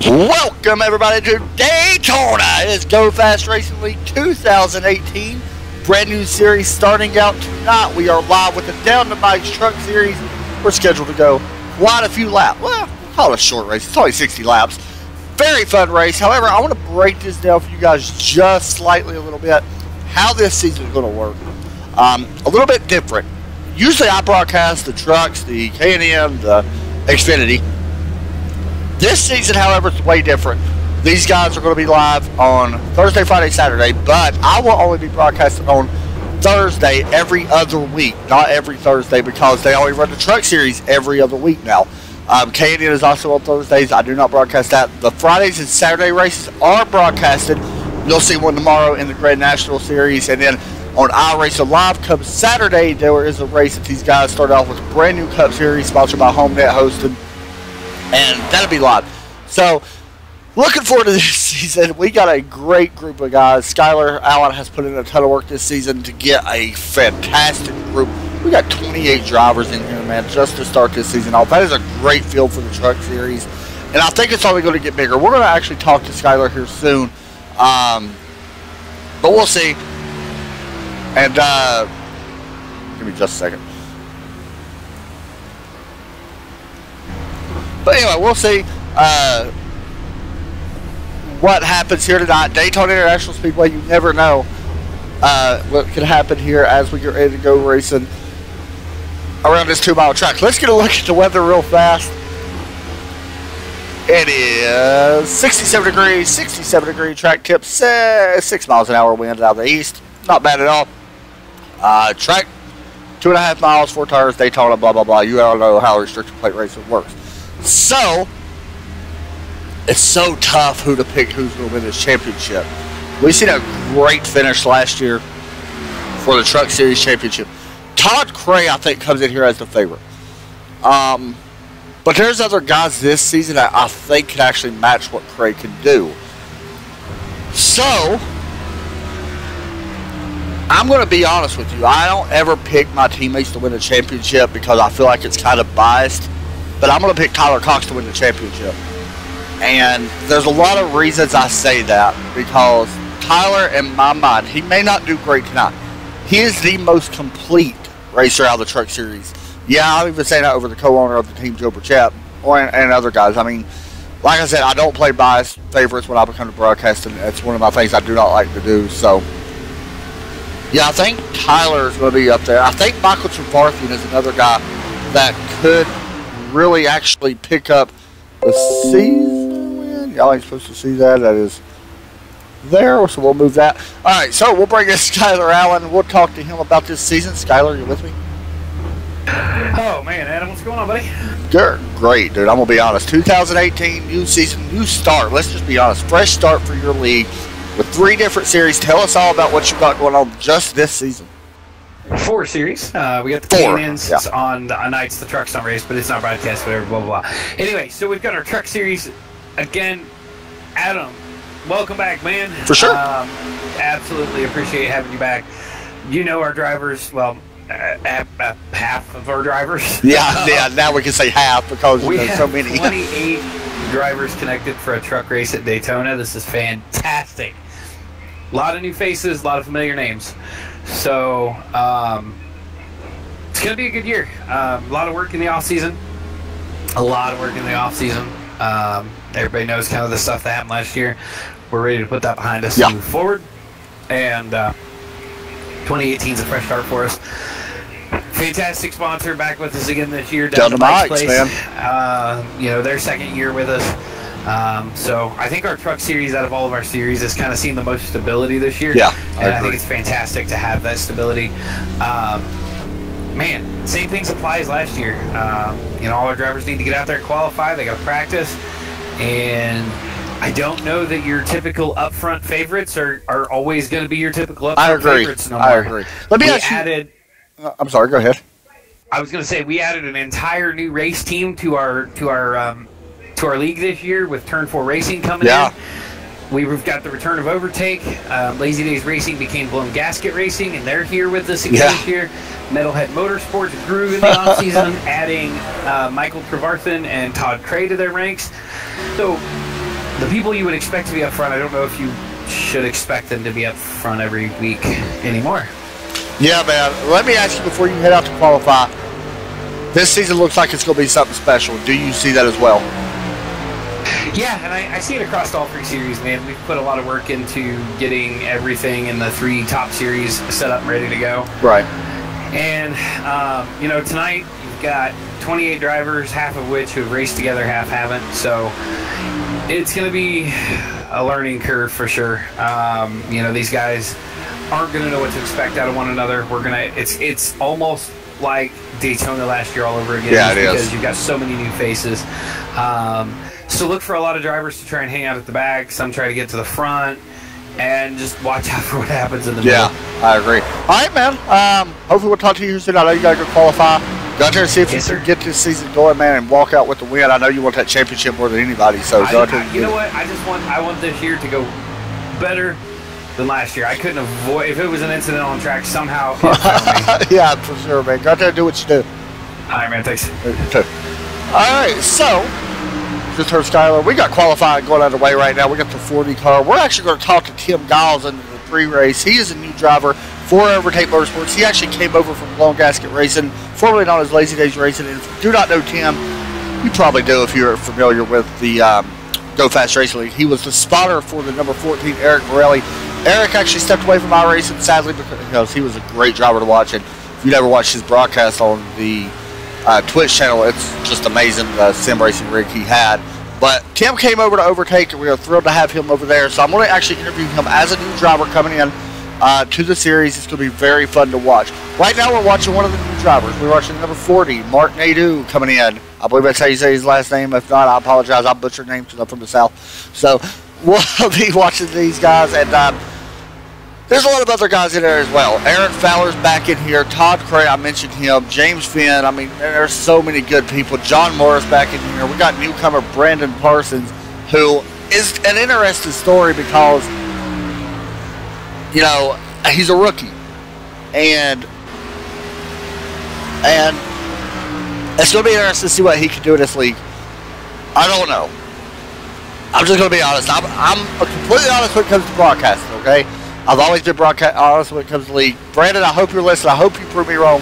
Welcome everybody to Daytona. It is Go Fast Racing League 2018. Brand new series starting out tonight. We are live with the Down to Mike's Truck Series. We're scheduled to go quite a few laps. Well, we'll call it a short race. It's only 60 laps. Very fun race. However, I want to break this down for you guys just slightly a little bit. How this season is going to work. A little bit different. Usually I broadcast the trucks, the K&M, the Xfinity. This season, however, is way different. These guys are going to be live on Thursday, Friday, Saturday, but I will only be broadcasting on Thursday every other week, not every Thursday, because they only run the truck series every other week now. K&N is also on Thursdays. I do not broadcast that. The Fridays and Saturday races are broadcasted. You'll see one tomorrow in the Grand National Series, and then on iRacing Live come Saturday, there is a race that these guys start off with a brand new Cup Series sponsored by HomeNet hosted. And that'll be live. So, looking forward to this season. We got a great group of guys. Skylar Allen has put in a ton of work this season to get a fantastic group. We got 28 drivers in here, man, just to start this season off. That is a great field for the truck series. And I think it's only going to get bigger. We're going to actually talk to Skylar here soon. But we'll see. And, give me just a second. But anyway, we'll see what happens here tonight. Daytona International Speedway, you never know what could happen here as we get ready to go racing around this 2-mile track. Let's get a look at the weather real fast. It is 67 degree track tip, 6 miles an hour wind out of the east. Not bad at all. Track 2.5 miles, 4 tires, Daytona, blah, blah, blah. You all know how restricted plate racing works. So, it's so tough who to pick who's going to win this championship. We seen a great finish last year for the Truck Series Championship. Todd Cray, I think, comes in here as the favorite. But there's other guys this season that I think can actually match what Cray can do. So, I'm going to be honest with you. I don't ever pick my teammates to win a championship because I feel like it's kind of biased. But I'm going to pick Tyler Cox to win the championship. And there's a lot of reasons I say that. Because Tyler, in my mind, he may not do great tonight. He is the most complete racer out of the Truck Series. Yeah, I'm even saying that over the co-owner of the team, Joe Burchett, and other guys. I mean, like I said, I don't play biased favorites when I become to broadcasting. It's one of my things I do not like to do. So, yeah, I think Tyler is going to be up there. I think Michael Trevarthian is another guy that could really actually pick up the season win. Y'all ain't supposed to see that. That is there, so we'll move that. Alright, so we'll bring in Skylar Allen. We'll talk to him about this season. Skylar, you with me? Oh, man, Adam, what's going on, buddy? Good. Great, dude. I'm going to be honest. 2018, new season, new start. Let's just be honest. Fresh start for your league with 3 different series. Tell us all about what you got going on just this season. 4 series. We got the K&Ns on nights. The trucks don't race, but it's not broadcast, whatever, blah, blah, blah. Anyway, so we've got our truck series. Again, Adam, welcome back, man. For sure. Absolutely appreciate having you back. You know our drivers, well, half of our drivers. Yeah, now we can say half because there's so many. 28 drivers connected for a truck race at Daytona. This is fantastic. A lot of new faces, a lot of familiar names. So, it's going to be a good year. A lot of work in the off-season. Everybody knows kind of the stuff that happened last year. We're ready to put that behind us and move forward. And 2018 is a fresh start for us. Fantastic sponsor back with us again this year. Down to Mike's, man. You know, their second year with us. So I think our truck series out of all of our series has kind of seen the most stability this year. Yeah, I think it's fantastic to have that stability. Man, same things apply as last year. You know, all our drivers need to get out there and qualify. They got to practice. And I don't know that your typical upfront favorites are always going to be your typical upfront favorites no more. I agree. Let me ask you. I'm sorry, go ahead. I was going to say we added an entire new race team to our league this year with Turn 4 Racing coming in. We've got the return of Overtake. Lazy Days Racing became Blown Gasket Racing, and they're here with us again this year. Metalhead Motorsports grew in the offseason, adding Michael Trevarthian and Todd Cray to their ranks. So the people you would expect to be up front, I don't know if you should expect them to be up front every week anymore. Yeah, man. Let me ask you before you head out to qualify. This season looks like it's going to be something special. Do you see that as well? Yeah, and I see it across all 3 series, man. We've put a lot of work into getting everything in the 3 top series set up and ready to go. Right. And, you know, tonight you've got 28 drivers, half of which have raced together, half haven't. So it's going to be a learning curve for sure. You know, these guys aren't going to know what to expect out of one another. It's almost like Daytona last year all over again. Yeah, it is. Because you've got so many new faces. So look for a lot of drivers to try and hang out at the back. Some try to get to the front. And just watch out for what happens in the middle. Yeah, I agree. All right, man. Hopefully we'll talk to you here soon. I know you got to go qualify. Go out there and see if you can get this season going, man, and walk out with the win. I know you want that championship more than anybody. So go out there. You know what? I want this year to go better than last year. I couldn't avoid, if it was an incident on track somehow. Yeah, for sure, man. Go out there and do what you do. All right, man. Thanks. All right, so just heard Skylar. We got qualifying going underway right now. We got the 40 car. We're actually going to talk to Tim Giles in the pre-race. He is a new driver for Overtake Motorsports. He actually came over from Blown Gasket Racing, formerly known as Lazy Days Racing. And if you do not know Tim, you probably do if you're familiar with the Go Fast Racing League. He was the spotter for the number 14, Eric Morelli. Eric actually stepped away from iRacing, sadly, because he was a great driver to watch. And if you never watched his broadcast on the Twitch channel, it's just amazing, the sim racing rig he had. But Tim came over to Overtake, and we are thrilled to have him over there. So I'm going to actually interview him as a new driver coming in to the series. It's going to be very fun to watch. Right now we're watching one of the new drivers. We're watching number 40, Mark Nadeau, coming in. I believe that's how you say his last name. If not, I apologize. I butchered names because I'm from the South. So we'll be watching these guys. And there's a lot of other guys in there as well. Eric Fowler's back in here. Todd Cray, I mentioned him. James Finn. I mean, there's so many good people. John Morris back in here. We got newcomer Brandon Parsons, who is an interesting story because, you know, he's a rookie. And it's going to be interesting to see what he can do in this league. I don't know. I'm just going to be honest. I'm completely honest when it comes to broadcasting, okay? I've always been honest when it comes to the league. Brandon, I hope you're listening. I hope you prove me wrong.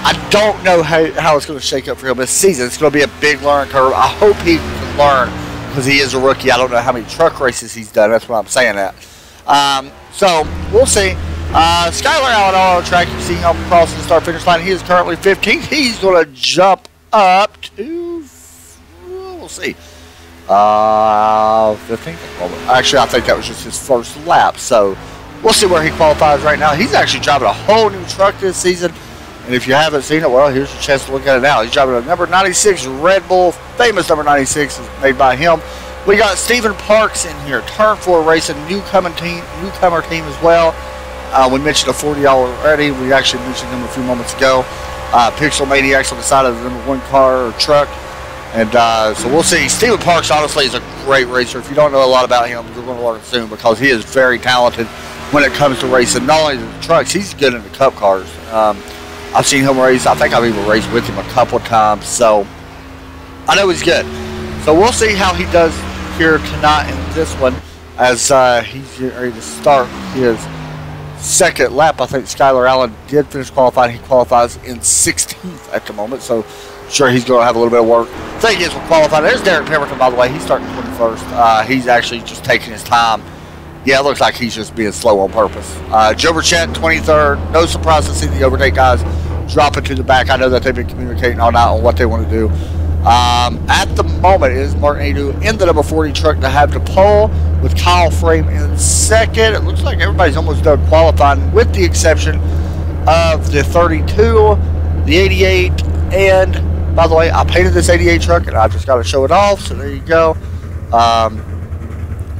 I don't know how it's going to shake up for him this season. It's going to be a big learning curve. I hope he can learn because he is a rookie. I don't know how many truck races he's done. That's what I'm saying that. So, we'll see. Skylar Allen on the track. You see him crossing the start-finish line. He is currently 15th. He's going to jump up to, we'll see, 15th. Actually, I think that was just his first lap. So, we'll see where he qualifies right now. He's actually driving a whole new truck this season. And if you haven't seen it, well, here's your chance to look at it now. He's driving a number 96 Red Bull. Famous number 96 is made by him. We got Stephen Parks in here. Turn 4 Racing, newcomer team as well. We mentioned a 40 already. We actually mentioned him a few moments ago. Pixel Maniacs on the side of the number 1 car or truck. And so we'll see. Stephen Parks, honestly, is a great racer. If you don't know a lot about him, you're going to learn soon because he is very talented when it comes to racing. Not only the trucks, he's good in the cup cars. I've seen him race. I think I've even raced with him a couple of times. So I know he's good. So we'll see how he does here tonight in this one as he's ready to start his second lap. I think Skylar Allen did finish qualifying. He qualifies in 16th at the moment. So sure he's going to have a little bit of work. Thing is, we're qualifying. There's Derek Pemberton, by the way. He's starting 21st. He's actually just taking his time. Yeah, it looks like he's just being slow on purpose. Joe Burchett, 23rd. No surprise to see the Overtake guys dropping to the back. I know that they've been communicating all night on what they want to do. At the moment, it is Mark Nadeau in the number 40 truck to have the pole with Kyle Frame in second. It looks like everybody's almost done qualifying with the exception of the 32, the 88, and by the way, I painted this 88 truck and I just got to show it off, so there you go.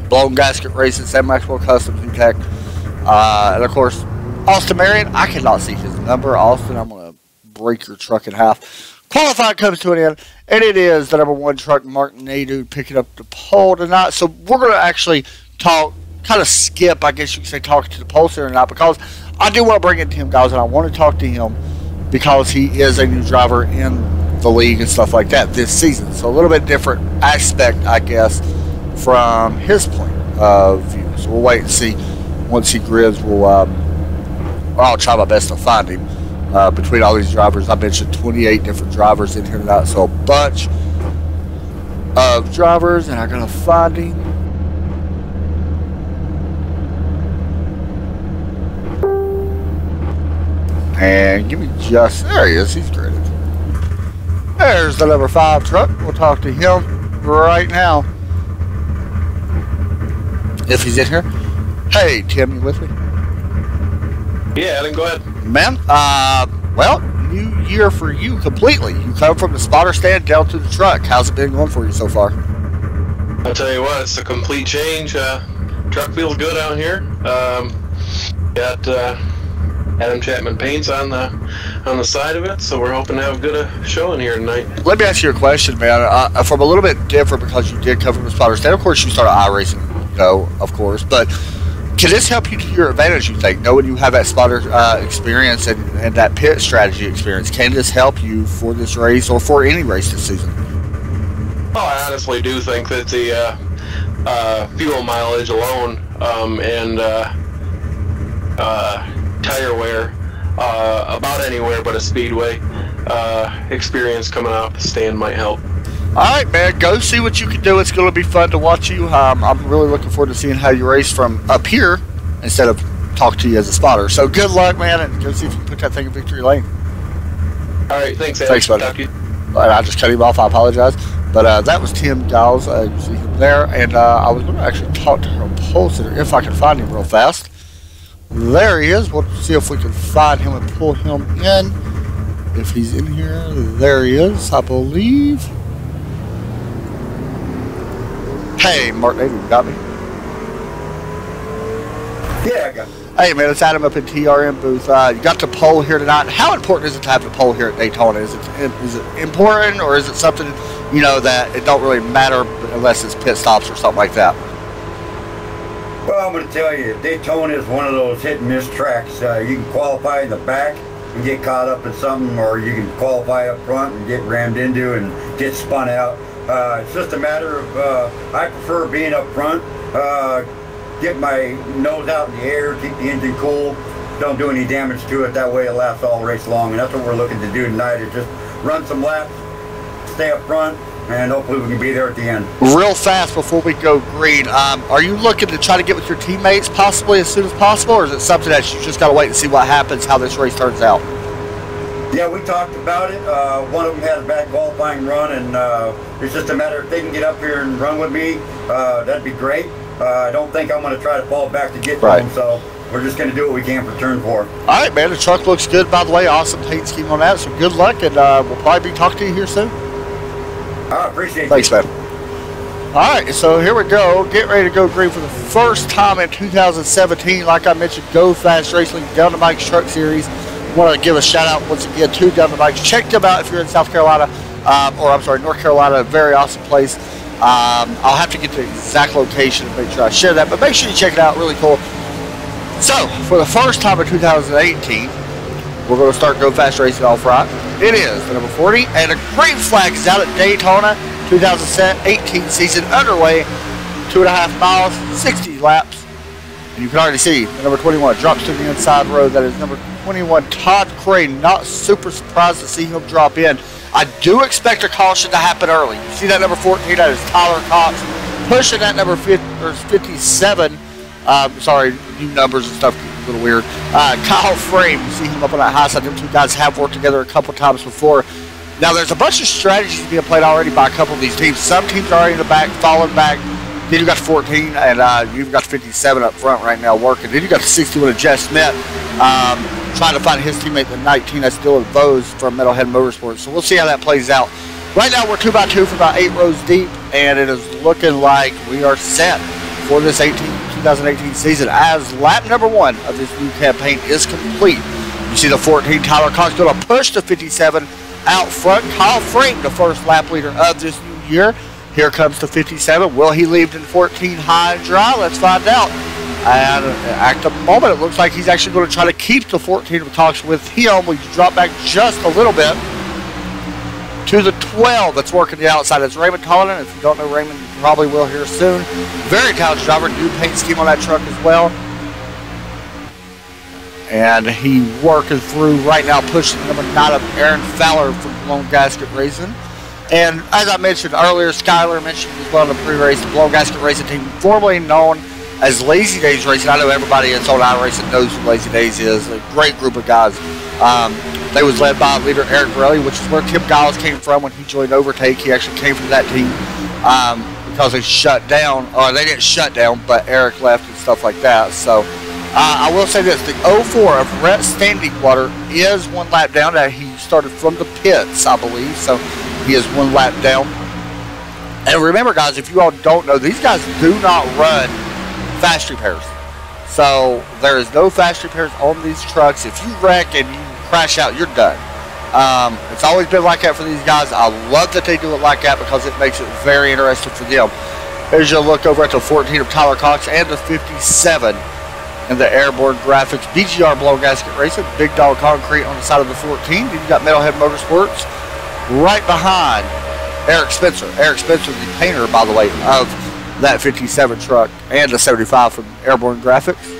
Blown Gasket Racing, Sam Maxwell Customs and Tech. And of course, Austin Marion, I cannot see his number. Austin, I'm going to break your truck in half. Qualifying comes to an end, and it is the number 1 truck, Mark Nadeau, picking up the pole tonight. So we're going to actually talk, kind of skip, I guess you could say, talking to the pole here tonight, because I do want to bring in Tim Giles, and I want to talk to him because he is a new driver in the league and stuff like that this season. So a little bit different aspect, I guess, from his point of view. So we'll wait and see. Once he grids, I'll try my best to find him. Between all these drivers, I mentioned 28 different drivers in here tonight, so a bunch of drivers, and I'm gonna find him. And give me just, there he is, he's gridded. There's the number 5 truck. We'll talk to him right now, if he's in here. Hey, Tim, you with me? Yeah, Adam, go ahead. Man, well, new year for you completely. You come from the spotter stand down to the truck. How's it been going for you so far? I'll tell you what, it's a complete change. Truck feels good out here. Got Adam Chapman paints on the side of it, so we're hoping to have a good show in here tonight. Let me ask you a question, man. From a little bit different, because you did come from the spotter stand. Of course, you started iRacing, you know, of course, but can this help you to your advantage, you think, knowing you have that spotter experience and that pit strategy experience? Can this help you for this race or for any race this season? Oh, I honestly do think that the fuel mileage alone and tire wear about anywhere but a speedway experience coming off the stand might help. Alright, man, go see what you can do. It's going to be fun to watch you. I'm really looking forward to seeing how you race from up here instead of talk to you as a spotter. So good luck, man, and go see if you can put that thing in victory lane. Alright, thanks, Adam. Thanks, buddy. I just cut him off. I apologize. But that was Tim Giles. You see him there. And I was going to actually talk to her upholsterer if I can find him real fast. There he is. We'll see if we can find him and pull him in. If he's in here, there he is, I believe. Hey, Mark David, you got me? Yeah, I got it. Hey, man, it's Adam up in TRM booth. You got the pole here tonight. How important is it to have the pole here at Daytona? Is it important, or is it something, you know, that it don't really matter unless it's pit stops or something like that? Well, I'm going to tell you, Daytona is one of those hit and miss tracks. You can qualify in the back and get caught up in something, or you can qualify up front and get rammed into and get spun out. It's just a matter of, I prefer being up front, get my nose out in the air, keep the engine cool, don't do any damage to it. That way it lasts all race long, and that's what we're looking to do tonight, is just run some laps, stay up front, and hopefully we can be there at the end. Real fast before we go green, are you looking to try to get with your teammates possibly as soon as possible, or is it something that you just got to wait and see what happens, how this race turns out? Yeah, we talked about it. One of them had a bad qualifying run, and it's just a matter if they can get up here and run with me, that'd be great. I don't think I'm going to try to fall back to get to them, so we're just going to do what we can for turn 4. All right, man, the truck looks good, by the way. Awesome paint scheme on that, so good luck, and we'll probably be talking to you here soon. I appreciate it. Thanks, man. All right, so here we go. Get ready to go green for the first time in 2017. Like I mentioned, Go Fast Racing, Down to Mike's Truck Series. I want to give a shout out once again to Down to Mike's. Check them out if you're in South Carolina, North Carolina. Very awesome place. I'll have to get the exact location to make sure I share that, but make sure you check it out. Really cool. So, for the first time in 2018, we're going to start Go Fast Racing off right. It is the number 40, and the green flag is out at Daytona. 2018 season underway. 2.5 miles, 60 laps. And you can already see the number 21 drops to the inside road. That is number 21, Todd Crane. Not super surprised to see him drop in. I do expect a caution to happen early. You see that number 14, that is Tyler Cox, pushing that number 57. Sorry, new numbers and stuff, a little weird. Kyle Frame, you see him up on that high side. Them two guys have worked together a couple times before. Now, there's a bunch of strategies being played already by a couple of these teams. Some teams are already in the back, falling back. Then you got 14, and you've got 57 up front right now working. Then you got the 61 of Jeff Smith, trying to find his teammate, the 19, that's Dylan Bose from Metalhead Motorsports. So we'll see how that plays out. Right now, we're 2x2 for about 8 rows deep, and it is looking like we are set for this 2018 season as lap number 1 of this new campaign is complete. You see the 14, Tyler Cox, going to push the 57 out front. Kyle Frame, the first lap leader of this new year. Here comes the 57. Will he leave in 14 high and dry? Let's find out. And at the moment, it looks like he's actually going to try to keep the 14 of Cox with him. We drop back just a little bit. To the 12 that's working the outside. It's Raymond Collin. If you don't know Raymond, you probably will here soon. Very talented driver. New paint scheme on that truck as well. And he working through right now, pushing number 9 of Aaron Fowler from Blown Gasket Racing. And as I mentioned earlier, Skyler mentioned as well in the pre-race, the Blown Gasket Racing team, formerly known as Lazy Days Racing. I know everybody that's on iRacing knows who Lazy Days is. A great group of guys. They was led by leader Eric Borelli, which is where Tim Giles came from when he joined Overtake. He actually came from that team because they shut down, or they didn't shut down, but Eric left and stuff like that. So I will say this, the 04 of Rhett Standingwater is 1 lap down. He started from the pits, I believe, so he is 1 lap down. And remember, guys, if you all don't know, these guys do not run fast repairs. So there is no fast repairs on these trucks. If you wreck and you crash out, you're done. It's always been like that for these guys. I love that they do it like that because it makes it very interesting for them. Here's your look over at the 14 of Tyler Cox and the 57 in the Airborne Graphics BGR Blown Gasket Racing. Big Dog Concrete on the side of the 14. Then you got Metalhead Motorsports right behind Eric Spencer. Eric Spencer, the painter, by the way, of that 57 truck and the 75 from Airborne Graphics.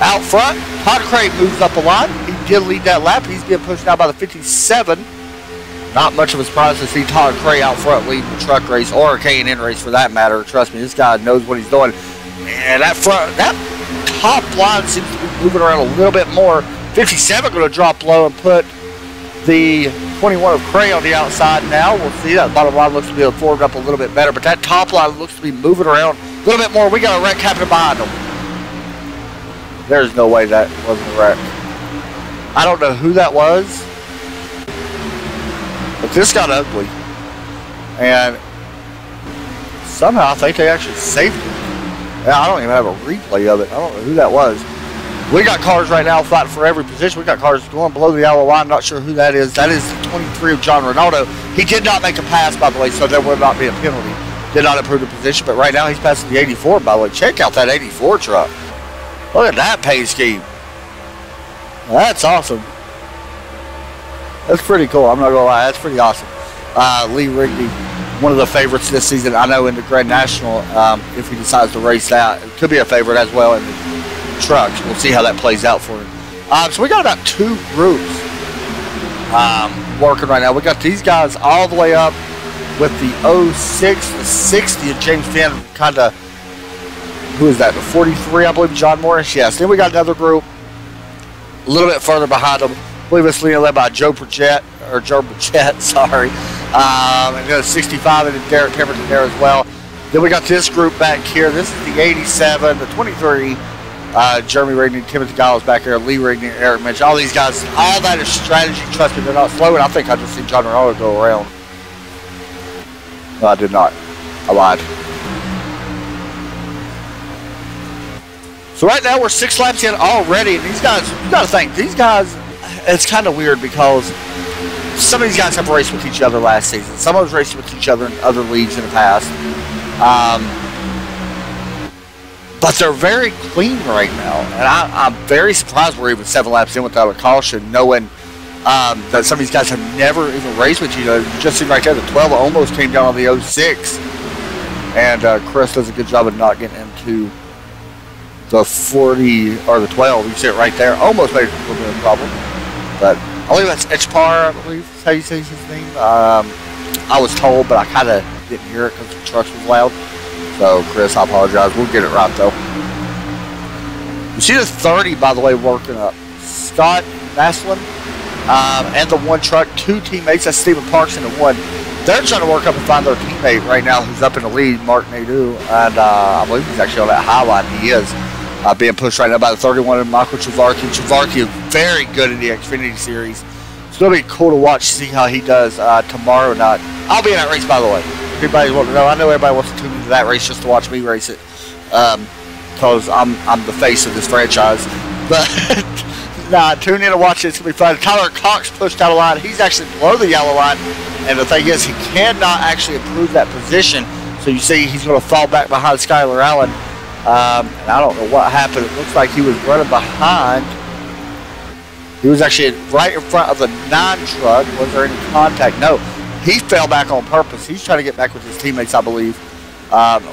Out front, Todd Craig moves up a lot. He did lead that lap. He's being pushed out by the 57. Not much of a surprise to see Todd Craig out front leading the truck race, or a K&N race for that matter. Trust me, this guy knows what he's doing. And that top line seems to be moving around a little bit more. 57 going to drop low and put the 21 of Cray on the outside now. We'll see. That bottom line looks to be formed up a little bit better, but that top line looks to be moving around a little bit more. We got a wreck happening behind them. There's no way that wasn't a wreck. I don't know who that was, but this got ugly. And somehow I think they actually saved it. Yeah, I don't even have a replay of it. I don't know who that was. We got cars right now fighting for every position. We got cars going below the yellow line. Not sure who that is. That is the 23 of John Ronaldo. He did not make a pass, by the way, so there will not be a penalty. Did not improve the position, but right now he's passing the 84, by the way. Check out that 84 truck. Look at that paint scheme. That's awesome. That's pretty cool. I'm not going to lie. That's pretty awesome. Lee Rigney, one of the favorites this season, I know, in the Grand National, if he decides to race that. It could be a favorite as well in the trucks. We'll see how that plays out for him. So we got about 2 groups working right now. We got these guys all the way up with the 06, the 60, and James Finn kind of, who is that, the 43, I believe, John Morris? Yes. Then we got another group a little bit further behind them. I believe it's led by Joe Burchett, sorry. And then 65 and Derek Pemberton there as well. Then we got this group back here. This is the 87, the 23, Jeremy Rigney, Timothy Giles back here, Lee Rigney, Eric Mitch. All these guys, all that is strategy. Trust me, they're not slow. And I think I just seen John Ronaldo go around. No, I did not. I lied. So right now we're 6 laps in already, and these guys, you got to think, these guys, it's kind of weird because some of these guys have raced with each other last season. Some of them raced with each other in other leagues in the past. But they're very clean right now, and I'm very surprised we're even 7 laps in without a caution, knowing that some of these guys have never even raced with each other. You just see right there, the 12 almost came down on the 06, and Chris does a good job of not getting into the 40 or the 12. You see it right there. Almost made a little bit of a problem. But I believe that's Etchpar, I believe is how you say his name. I was told, but I kind of didn't hear it because the truck was loud. So, Chris, I apologize. We'll get it right, though. You see the 30, by the way, working up. Scott Maslin and the 1 truck, 2 teammates. That's Stephen Parks and the 1. They're trying to work up and find their teammate right now who's up in the lead, Mark Nadeau. And I believe he's actually on that high line. He is. Being pushed right now by the 31 of Michael Chavarki. Chavarki is very good in the Xfinity Series. It's going to be cool to watch, see how he does tomorrow night. I'll be in that race, by the way. Everybody's wanting to know. I know everybody wants to tune into that race just to watch me race it, because I'm the face of this franchise. But nah, tune in and watch it. It's going to be fun. Tyler Cox pushed out a line. He's actually below the yellow line, and the thing is, he cannot actually improve that position. So you see, he's going to fall back behind Skylar Allen. And I don't know what happened. It looks like he was running behind He was actually right in front of the 9 truck. Was there any contact? No. He fell back on purpose. He's trying to get back with his teammates, I believe.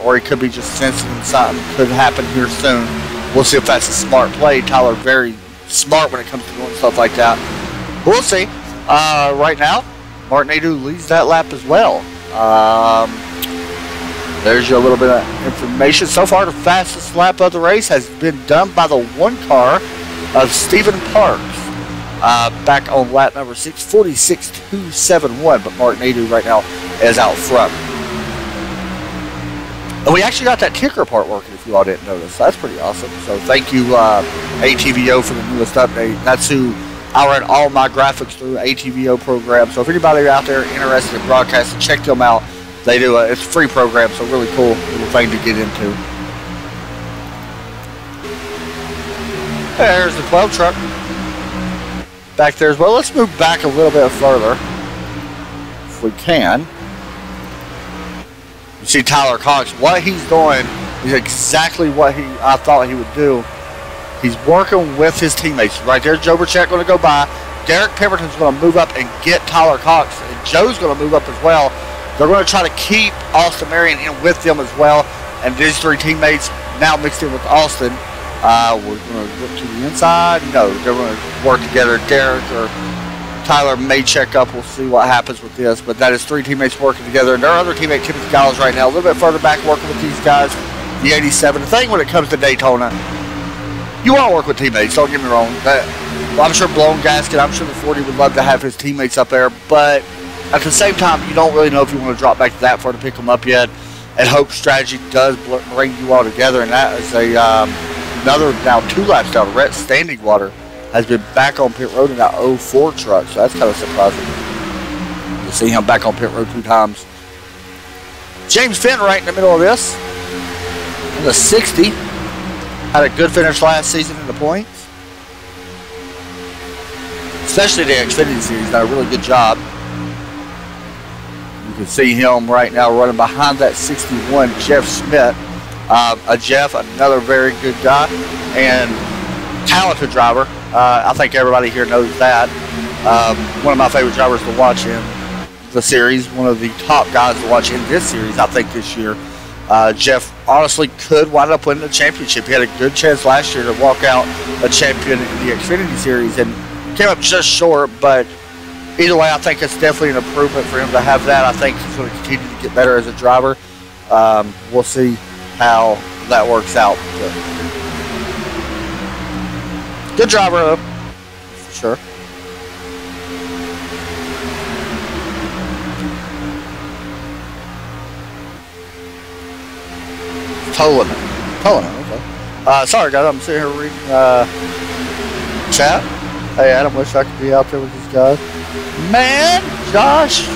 Or he could be just sensing something could happen here soon. We'll see if that's a smart play. Tyler very smart when it comes to doing stuff like that. We'll see. Right now, Martin Adu leads that lap as well. There's your little bit of information. So far, the fastest lap of the race has been done by the 1 car of Stephen Parks. Back on lap number 6, 46.271, but Martin Adu right now is out front. And we actually got that ticker part working, if you all didn't notice. That's pretty awesome. So thank you, ATVO, for the newest update. That's who I run all my graphics through, ATVO program. So if anybody out there interested in broadcasting, check them out. They do it's a free program, so really cool little thing to get into. There's the 12 truck back there as well. Let's move back a little bit further if we can. You see Tyler Cox. What he's doing is exactly what I thought he would do. He's working with his teammates. Right there, Joe Burchett going to go by. Derek Pemberton's going to move up and get Tyler Cox. And Joe's going to move up as well. They're going to try to keep Austin Marion in with them as well. And these 3 teammates now mixed in with Austin. We're going to look to the inside. No, they're going to work together. Derek or Tyler may check up. We'll see what happens with this. But that is 3 teammates working together. And their other teammate, Timothy Giles, right now, a little bit further back working with these guys. The 87. The thing when it comes to Daytona, you want to work with teammates, don't get me wrong. I'm sure Blown Gasket, I'm sure the 40 would love to have his teammates up there. But at the same time, you don't really know if you want to drop back to that far to pick them up yet. And Hope Strategy does bring you all together. And that is another, now 2 laps down. Rhett Standing Water has been back on pit road in that 04 truck. So that's kind of surprising to see him back on pit road 2 times. James Finn right in the middle of this. In the 60. Had a good finish last season in the points. Especially the Xfinity Series. Done a really good job. You can see him right now running behind that 61, Jeff Smith. Jeff, another very good guy and talented driver. I think everybody here knows that. One of my favorite drivers to watch in the series. One of the top guys to watch in this series, I think, this year. Jeff honestly could wind up winning the championship. He had a good chance last year to walk out a champion in the Xfinity Series and came up just short, but either way, I think it's definitely an improvement for him to have that. I think he's going to continue to get better as a driver. We'll see how that works out. Good driver, for sure. Tolling, okay. Sorry, guys, I'm sitting here reading chat. Hey, Adam, wish I could be out there with these guys. Man, Josh,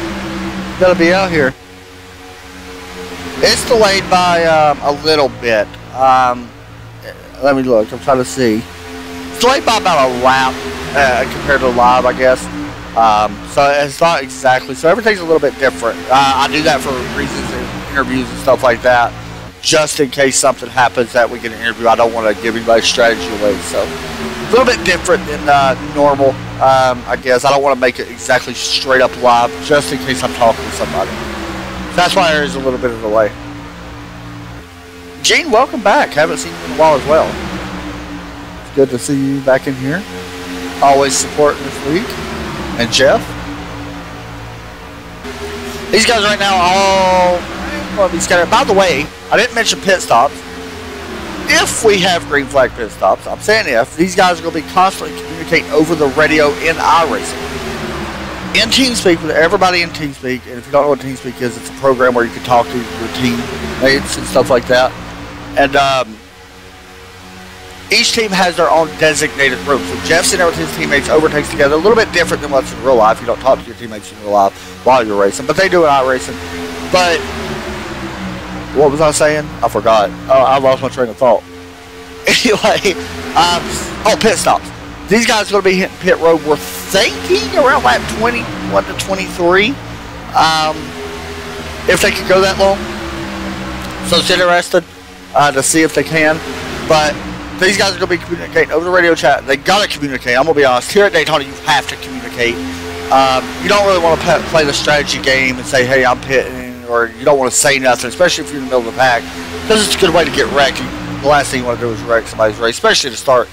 gotta be out here. It's delayed by a little bit. Let me look. I'm trying to see. It's delayed by about a lap compared to live, I guess. So it's not exactly. So everything's a little bit different. I do that for reasons in interviews and stuff like that. Just in case something happens that we get an interview, I don't want to give anybody's strategy away. So a little bit different than normal, I guess. I don't want to make it exactly straight up live, just in case I'm talking to somebody. So that's why there is a little bit of a delay. Gene, welcome back. Haven't seen you in a while as well. It's good to see you back in here. Always supporting this league. And Jeff. These guys right now all going to be scattered. By the way, I didn't mention pit stops. If we have green flag pit stops, I'm saying if, these guys are going to be constantly communicating over the radio in iRacing. In TeamSpeak, with everybody in TeamSpeak, and if you don't know what TeamSpeak is, it's a program where you can talk to your teammates and stuff like that. And each team has their own designated route. So Jeff's in there with his teammates, overtakes together. A little bit different than what's in real life. You don't talk to your teammates in real life while you're racing, but they do it iRacing. But what was I saying? I forgot. I lost my train of thought. Anyway, pit stops. These guys are going to be hitting pit road. We're thinking around lap 21 to 23. If they could go that long. So it's interesting to see if they can. But these guys are going to be communicating over the radio chat. They got to communicate. I'm going to be honest. Here at Daytona, you have to communicate. You don't really want to play the strategy game and say, hey, I'm pitting, or you don't want to say nothing, especially if you're in the middle of the pack, because it's a good way to get wrecked. The last thing you want to do is wreck somebody's race, especially to start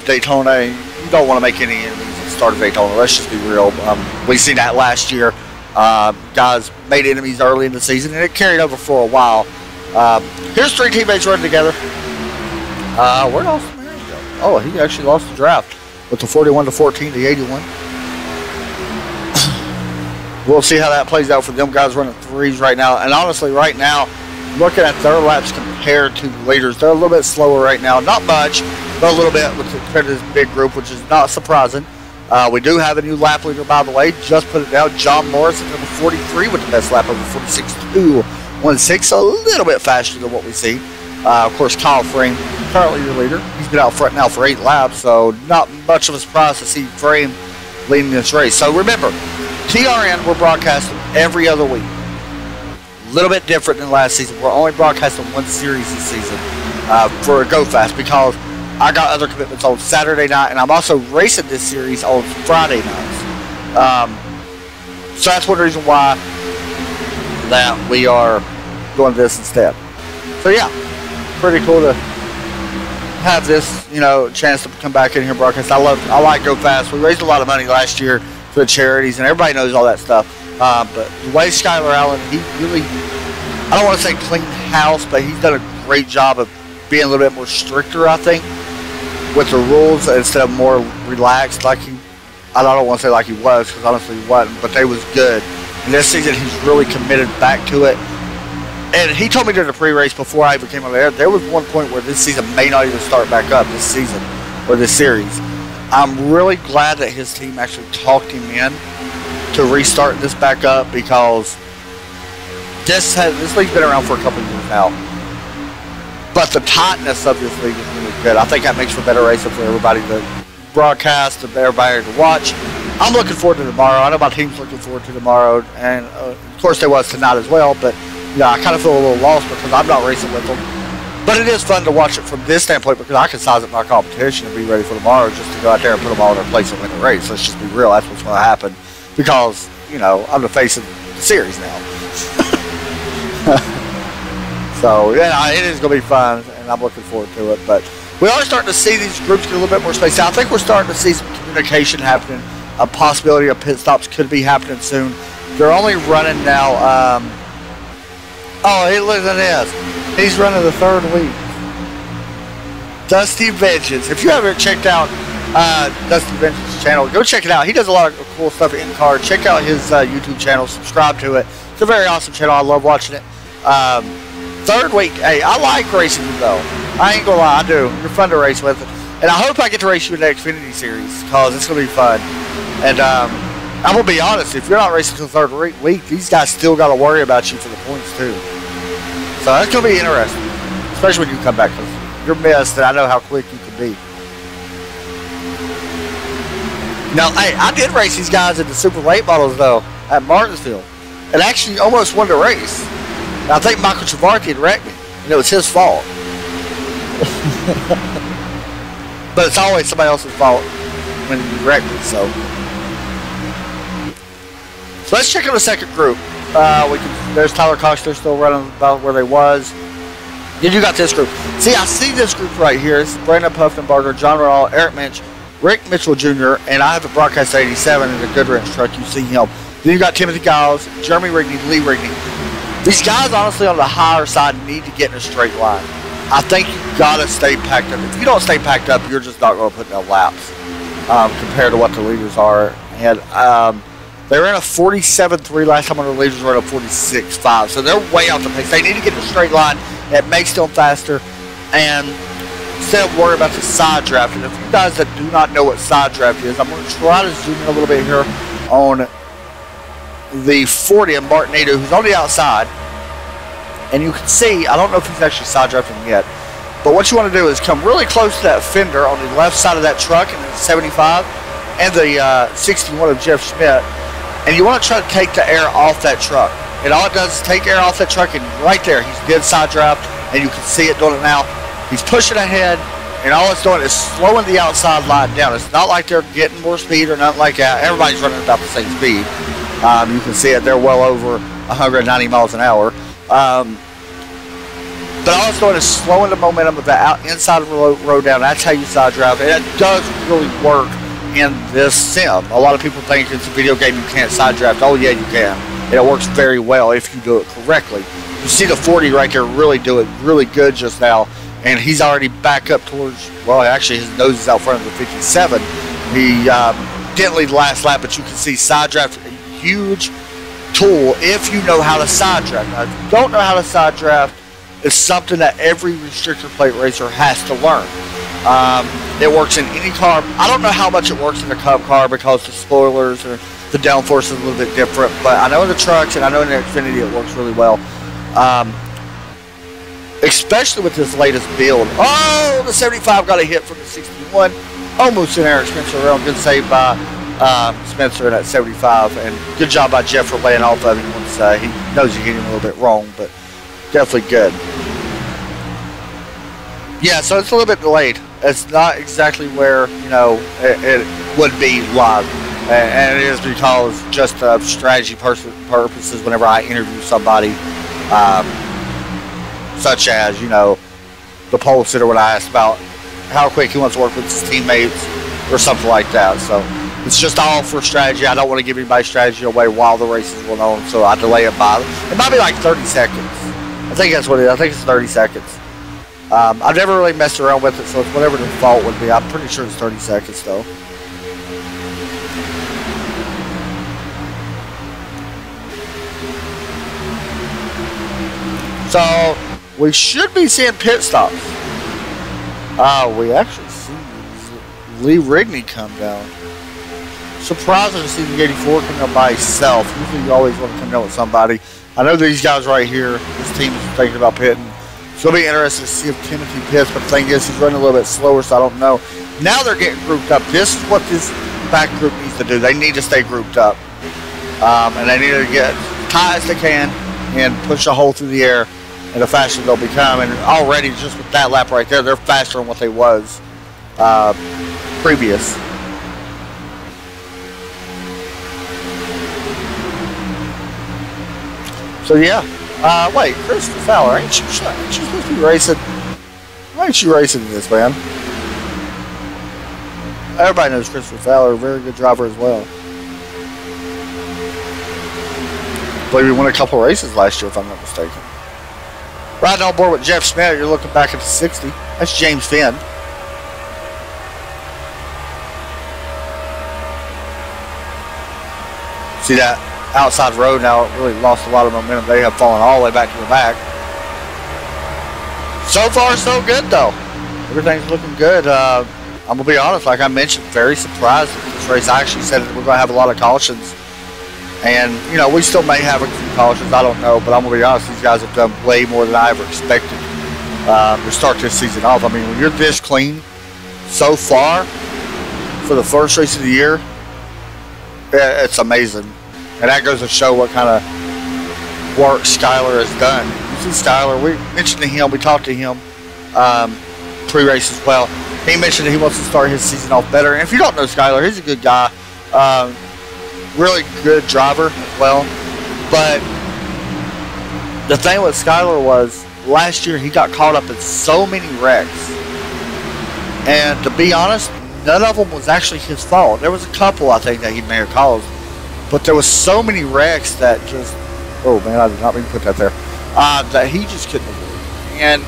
Daytona. You don't want to make any enemies at the start of Daytona. Let's just be real. We seen that last year. Guys made enemies early in the season, and it carried over for a while. Here's three teammates running together. Where did Austin Marin go? Oh, he actually lost the draft with the 41-14 to 81. We'll see how that plays out for them guys running threes right now. And honestly, right now, looking at their laps compared to the leaders, they're a little bit slower right now. Not much, but a little bit compared to this big group, which is not surprising. We do have a new lap leader, by the way. Just put it down. John Morrison, number 43, with the best lap over 46.216. A little bit faster than what we see. Of course, Kyle Frame, currently your leader. He's been out front now for 8 laps, so not much of a surprise to see Frame leading this race. So remember, TRN, we're broadcasting every other week. A little bit different than last season. We're only broadcasting one series this season for a Go Fast, because I got other commitments on Saturday night, and I'm also racing this series on Friday nights. So that's one reason why that we are doing this instead. So yeah, pretty cool to have this, chance to come back in here and broadcast. I like Go Fast. We raised a lot of money last year for the charities, and everybody knows all that stuff. But the way Skylar Allen, he really, I don't want to say clean house, but he's done a great job of being a little bit more stricter, I think, with the rules instead of more relaxed like he, I don't want to say like he was, because honestly he wasn't, but they was good. And this season he's really committed back to it. And he told me during the pre-race before I even came on there was one point where this season may not even start back up this season, or this series. I'm really glad that his team actually talked him in to restart this back up, because this league's been around for a couple of years now. But the tightness of this league is really good. I think that makes for better racing for everybody to broadcast, and everybody to watch. I'm looking forward to tomorrow. I know my team's looking forward to tomorrow, and of course there was tonight as well, but I kind of feel a little lost because I'm not racing with them. But it is fun to watch it from this standpoint, because I can size up my competition and be ready for tomorrow just to go out there and put them all in their place and win the race. Let's just be real. That's what's going to happen, because, I'm the face of the series now. So, yeah, it is going to be fun, and I'm looking forward to it. But we are starting to see these groups get a little bit more spaced out. I think we're starting to see some communication happening. A possibility of pit stops could be happening soon. They're only running now. Hey, look at this. He's running the 3rd week. Dusty Vengeance. If you haven't checked out Dusty Vengeance's channel, go check it out. He does a lot of cool stuff in car. Check out his YouTube channel. Subscribe to it. It's a very awesome channel. I love watching it. 3rd week. Hey, I like racing you, though. I ain't gonna lie. I do. You're fun to race with. And I hope I get to race you in the Xfinity Series, because it's going to be fun. And I'm going to be honest. If you're not racing until the 3rd week, these guys still got to worry about you for the points, too. So that's going to be interesting, especially when you come back, because you're missed, and I know how quick you can be. Now, hey, I did race these guys in the super late models, though, at Martinsville, and actually almost won the race. And I think Michael Travarti had wrecked me, and it was his fault. But it's always somebody else's fault when you wreck me, so let's check out the second group. There's Tyler Cox. They're still running about where they was. Then you got this group. See, I see this group right here. It's Brandon Puffenbarger, John Rawl, Eric Minch, Rick Mitchell Jr., and I have a broadcast 87 in the Goodwrench truck. You see him. Then you got Timothy Giles, Jeremy Rigney, Lee Rigney. These guys, honestly, on the higher side, need to get in a straight line. I think you've got to stay packed up. If you don't stay packed up, you're just not going to put enough laps compared to what the leaders are. And they ran a 47.3 last time on the leaders were at a 46.5. So they're way off the pace. They need to get in a straight line. It makes them faster. And instead of worrying about the side draft, and if you guys that do not know what side draft is, I'm going to try to zoom in a little bit here on the 40 of Martin Nadeau, who's on the outside. And you can see, I don't know if he's actually side drafting yet, but what you want to do is come really close to that fender on the left side of that truck in the 75 and the 61 of Jeff Schmidt, and you want to try to take the air off that truck. And all it does is take air off that truck, and right there, he's dead side draft, and you can see it doing it now. He's pushing ahead. And all it's doing is slowing the outside line down. It's not like they're getting more speed or nothing like that. Everybody's running about the same speed. You can see it. They're well over 190 miles an hour. But all it's doing is slowing the momentum of the inside of the road down. That's how you side drive. And it does really work in this sim. A lot of people think it's a video game you can't side draft. Oh yeah, you can. And it works very well if you do it correctly. You see the 40 right there really do it really good just now. And he's already back up towards, well, actually his nose is out front of the 57. He didn't lead the last lap, but you can see side draft, a huge tool if you know how to side draft. Now, if you don't know how to side draft, it's something that every restrictor plate racer has to learn. It works in any car. I don't know how much it works in the Cup car because the spoilers or the downforce is a little bit different, but I know in the trucks and I know in the Xfinity it works really well. Especially with this latest build. Oh, the 75 got a hit from the 61. Almost an Eric Spencer around. Good save by Spencer in that 75. And good job by Jeff for laying off of him once he knows he hit him a little bit wrong, but definitely good. Yeah, so it's a little bit delayed. It's not exactly where, you know, it would be live. And it is because just strategy purposes whenever I interview somebody, such as, you know, the pole sitter when I asked about how quick he wants to work with his teammates or something like that. So it's just all for strategy. I don't want to give anybody strategy away while the race is going on, so I delay it by, it might be like 30 seconds. I think that's what it is. I think it's 30 seconds. I've never really messed around with it, so it's whatever the default would be. I'm pretty sure it's 30 seconds though. So we should be seeing pit stops. We actually see Lee Rigney come down. Surprising to see the 84 come down by himself. Usually you always want to come down with somebody. I know these guys right here, this team is thinking about pitting. It's going to be interesting to see if Timothy pits, but the thing is he's running a little bit slower, so I don't know. Now they're getting grouped up. This is what this back group needs to do. They need to stay grouped up. And they need to get tight as they can and push a hole through the air. And the faster they'll become, and already just with that lap right there, they're faster than what they was previous. So yeah, wait, Christopher Fowler, ain't you supposed to be racing? Why ain't you racing in this, man? Everybody knows Christopher Fowler, a very good driver as well. I believe he won a couple races last year, if I'm not mistaken. Riding on board with Jeff Schmidt, you're looking back at the 60. That's James Finn. See that outside road now, it really lost a lot of momentum. They have fallen all the way back to the back. So far, so good, though. Everything's looking good. I'm going to be honest, like I mentioned, very surprised with this race. I actually said that we're going to have a lot of cautions. And, you know, we still may have a few cautions, I don't know, but I'm going to be honest, these guys have done way more than I ever expected to start this season off. I mean, when you're this clean so far for the first race of the year, it's amazing. And that goes to show what kind of work Skyler has done. You see Skyler, we mentioned to him, we talked to him pre-race as well. He mentioned that he wants to start his season off better. And if you don't know Skyler, he's a good guy. Really good driver as well. But the thing with Skyler was last year he got caught up in so many wrecks. And to be honest, none of them was actually his fault. There was a couple I think that he may have caused. But there was so many wrecks that just, oh man, I did not mean to put that there, that he just couldn't avoid. And,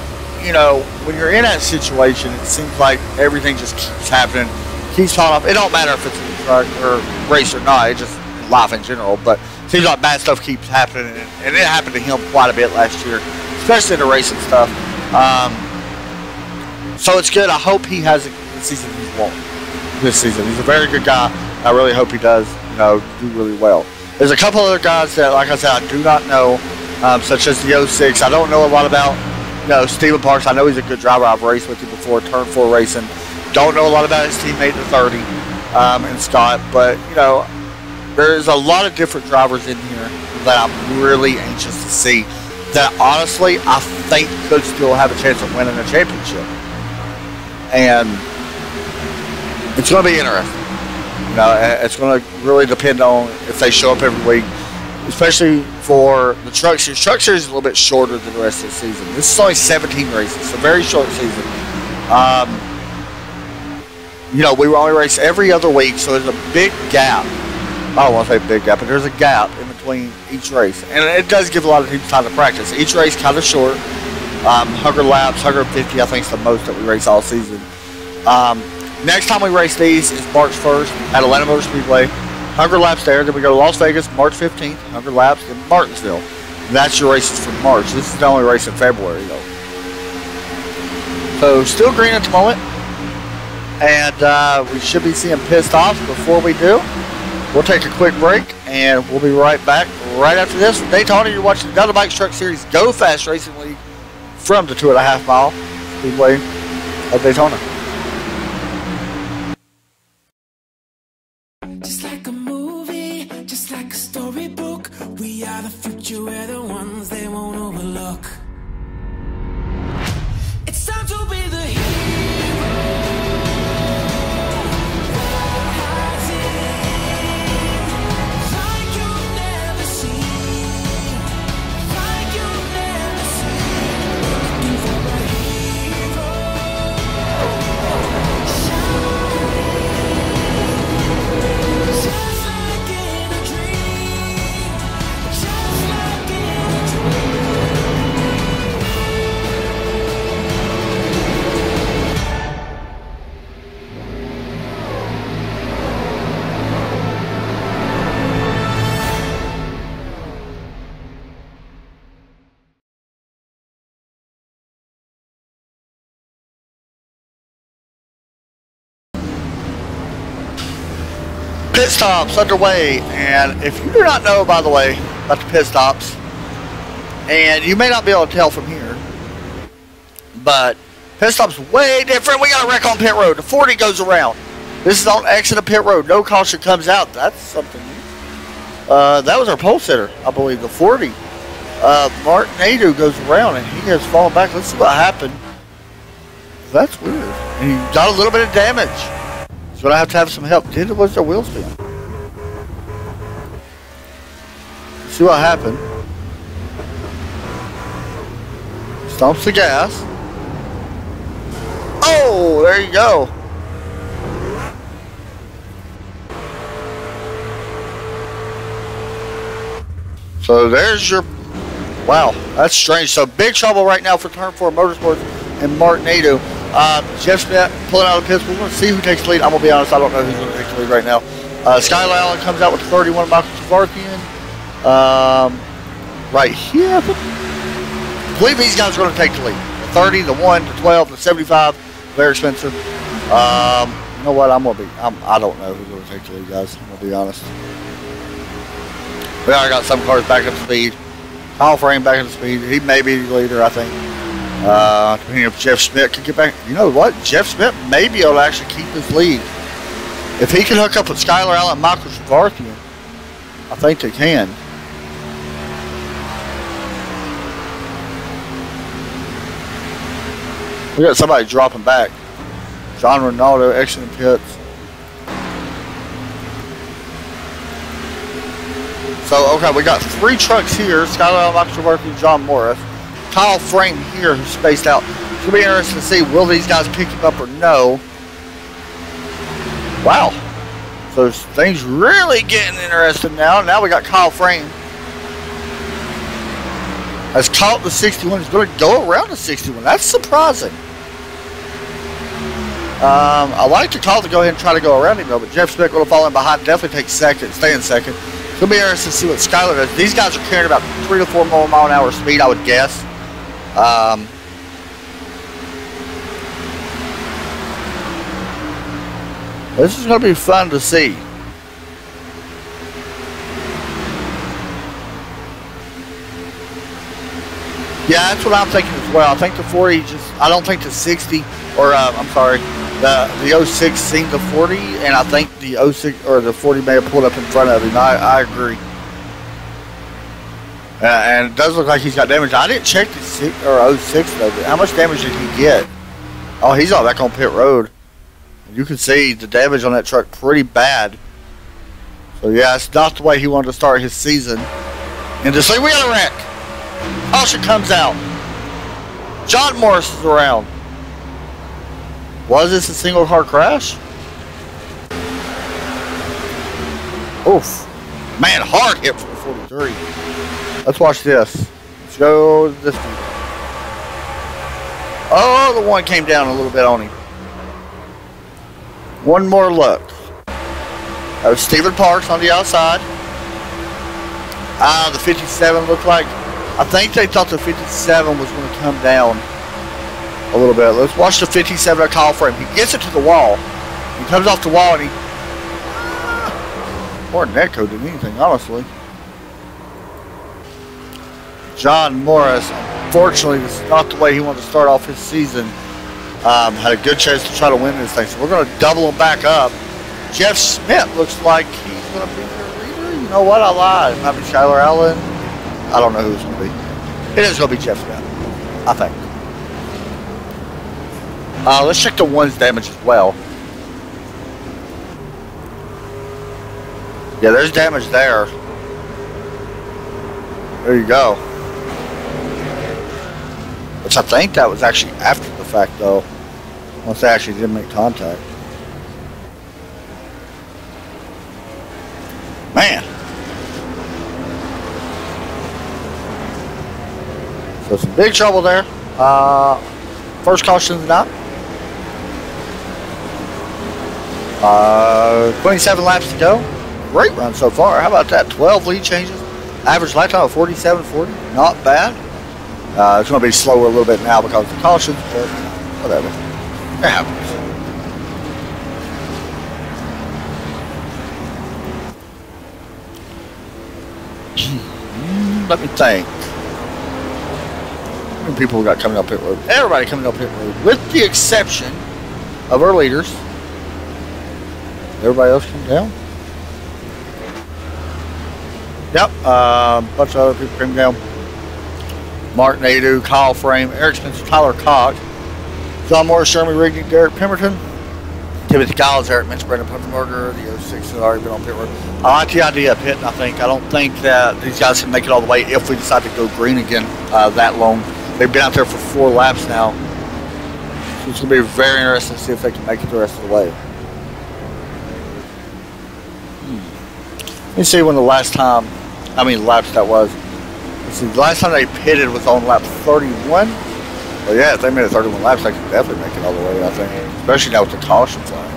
you know, when you're in that situation, it seems like everything just keeps happening. Keeps falling off. It don't matter if it's in a truck or race or not. It just life in general, but it seems like bad stuff keeps happening, and it happened to him quite a bit last year, especially in the racing stuff. So it's good. I hope he has the season he's won this season. He's a very good guy. I really hope he does, you know, do really well. There's a couple other guys that, like I said, I do not know, such as the 06. I don't know a lot about, you know, Stephen Parks. I know he's a good driver. I've raced with him before, Turn 4 racing. Don't know a lot about his teammate, the 30, and Scott, but, you know, there's a lot of different drivers in here that I'm really anxious to see that honestly I think could still have a chance of winning a championship. and it's going to be interesting. You know, it's going to really depend on if they show up every week, especially for the truck series. Truck series is a little bit shorter than the rest of the season. This is only 17 races, so very short season. You know, we only race every other week, so there's a big gap. I don't want to say big gap, but there's a gap in between each race. And it does give a lot of teams time to practice. Each race kind of short. 100 laps, 150, I think is the most that we race all season. Next time we race these is March 1st at Atlanta Motor Speedway. 100 laps there. Then we go to Las Vegas March 15th, 100 laps in Martinsville. And that's your races for March. This is the only race in February, though. So, still green at the moment. And we should be seeing pit stops before we do. We'll take a quick break, and we'll be right back right after this. From Daytona, you're watching the Untitled Bikes Truck Series Go Fast Racing League from the 2.5 mile speedway of Daytona. Just like a movie, just like a storybook, we are the future, we're the ones they won't overlook. It's time to be the hero. Like you've never seen, like you've never seen. Looking for a hero. Just like in a dream, just like in a dream. Pit stops underway, and if you do not know, by the way, about the pit stops, and you may not be able to tell from here, but pit stops way different. We got a wreck on pit road. The 40 goes around. This is on exit of pit road. No caution comes out. That's something new. That was our pole sitter, I believe, the 40. Martin Adu goes around, and he has fallen back. Let's see what happened. That's weird. And he got a little bit of damage. So I have to have some help. Was their wheel spin? See what happened. Stomps the gas. Oh, there you go. So there's your... Wow, that's strange. So big trouble right now for Turn 4 Motorsports and Martin Adu. Jeff Smith pulling out of the pits. We're going to see who takes the lead. I'm going to be honest, I don't know who's going to take the lead right now. Skylar Allen comes out with the 31, Michael Savarkian. Right here, I believe these guys are going to take the lead. The 30, the 1, the 12, the 75, very expensive. You know what, I don't know who's going to take the lead, guys. I'm going to be honest. We already got some cars back up to speed. Kyle Frame back up to speed. He may be the leader, I think. Depending if Jeff Smith can get back. You know what? Jeff Smith may be able to actually keep his lead. If he can hook up with Skylar Allen and Michael Savarkian, I think they can. We got somebody dropping back. John Ronaldo exiting pits. So, okay, we got 3 trucks here. Skylar Allen, Michael Savarkian, John Morris. Kyle Frame here who's spaced out. It's going to be interesting to see, will these guys pick him up or no? Wow. So things really getting interesting now. Now we got Kyle Frame. Has caught the 61. He's going to go around the 61. That's surprising. I like the call to go ahead and try to go around him though, but Jeff Smith will fall in behind. Definitely take second, stay in second. It's going to be interesting to see what Skylar does. These guys are carrying about 3 to 4 more mile an hour speed, I would guess. This is going to be fun to see. Yeah, that's what I'm thinking as well. I think the 40 I don't think the 60, or I'm sorry, the 06 seemed the 40, and I think the 06 or the 40 may have pulled up in front of him. I agree. And it does look like he's got damage. I didn't check the 06 though. How much damage did he get? Oh, he's all back on pit road. You can see the damage on that truck pretty bad. So yeah, it's not the way he wanted to start his season. And to say we got a wreck. Caution comes out. John Morris is around. Was this a single car crash? Oof. Man, hard hit for the 43. Let's watch this. Let's go this one. Oh, the one came down a little bit on him. One more look. That was Stephen Parks on the outside. The 57 looked like, I think they thought the 57 was going to come down a little bit. Let's watch the 57 call frame. He gets it to the wall. He comes off the wall and he, more than that code than anything, honestly. John Morris, unfortunately, this is not the way he wanted to start off his season. Had a good chance to try to win this thing, so we're going to double him back up. Jeff Smith looks like he's going to be their leader. You know what? I lied. It might be Skylar Allen. I don't know who it's going to be. It is going to be Jeff Smith, I think. Let's check the one's damage as well. Yeah, there's damage there. There you go. Which I think that was actually after the fact, though. Once they actually didn't make contact. Man. So some big trouble there. First caution of the night. 27 laps to go. Great run so far. How about that? 12 lead changes. Average lap time of 47.40. Not bad. It's going to be slower a little bit now because of the cautions, but whatever. It happens. Let me think. How many people we got coming up pit road? Everybody coming up pit road, with the exception of our leaders. Everybody else come down. Yep, a bunch of other people came down. Mark Nadeau, Kyle Frame, Eric Spencer, Tyler Cox, John Morris, Jeremy Rigney, Derek Pemberton, Timothy Giles, Eric Mintz, Brendan Puffenberger. The 06 has already been on pit road. I like the idea of pitting, I think. I don't think that these guys can make it all the way if we decide to go green again that long. They've been out there for 4 laps now. So it's going to be very interesting to see if they can make it the rest of the way. Let me see when the last time, laps that was. Let's see, the last time they pitted was on lap 31. Well, yeah, if they made it 31 laps, they could definitely make it all the way, I think. Especially now with the caution flag.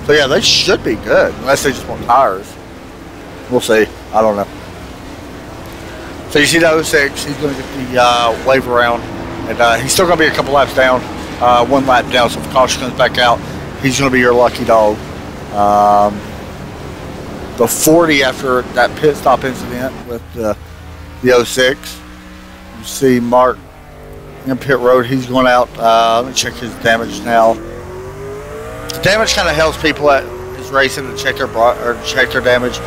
So, yeah, they should be good, unless they just want tires. We'll see. I don't know. So, you see the 06, he's going to get the wave around. And he's still going to be a couple laps down. 1 lap down, so if the caution comes back out, he's going to be your lucky dog. The 40 after that pit stop incident with the 06. You see Mark in pit road. He's going out. Let me check his damage now. The damage kind of helps people at his racing to check their damage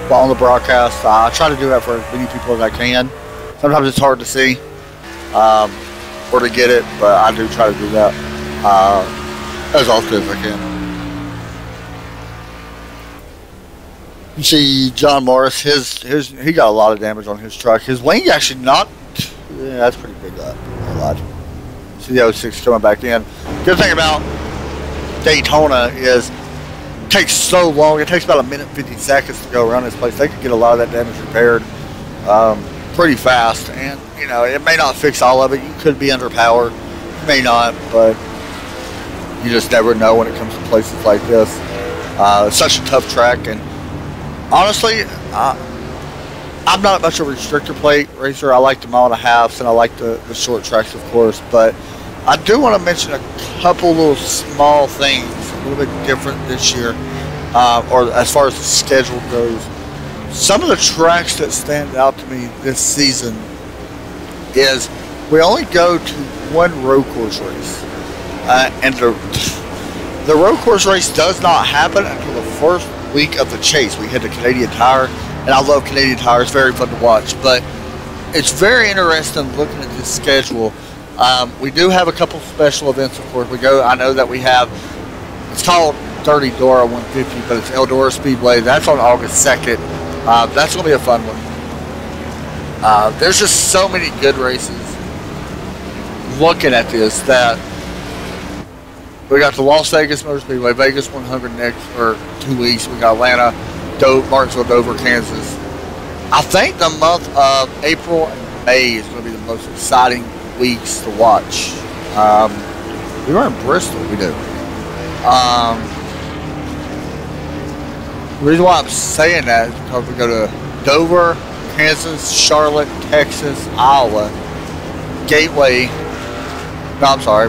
while on the broadcast. I try to do that for as many people as I can. Sometimes it's hard to see or to get it, but I do try to do that as often as I can. You see John Morris, he got a lot of damage on his truck. His wing actually not, yeah, that's pretty big up. A lot. See the 06 coming back in. Good thing about Daytona is it takes so long. It takes about 1 minute and 50 seconds to go around this place. They could get a lot of that damage repaired pretty fast. And, you know, it may not fix all of it. You could be under power. You may not, but you just never know when it comes to places like this. It's such a tough track, and honestly, I'm not much of a restrictor plate racer. I like the 1.5 miles, and I like the short tracks, of course. But I do want to mention a couple little small things, a little bit different this year, or as far as the schedule goes. Some of the tracks that stand out to me this season is we only go to 1 road course race, and the road course race does not happen until the first week of the chase. We head to Canadian Tire, and I love Canadian Tire. It's very fun to watch, but it's very interesting looking at this schedule We do have a couple special events, of course. I know that we have, it's called Dirty Dora 150, but it's Eldora Speedway. That's on August 2nd. That's going to be a fun one. There's just so many good races. Looking at this, that we got the Las Vegas Motor Speedway, Vegas 100 next for 2 weeks. We got Atlanta, Martinsville, Dover, Kansas. I think the month of April and May is going to be the most exciting weeks to watch. We were in Bristol, we do. The reason why I'm saying that is because we go to Dover, Kansas, Charlotte, Texas, Iowa, Gateway. No, I'm sorry,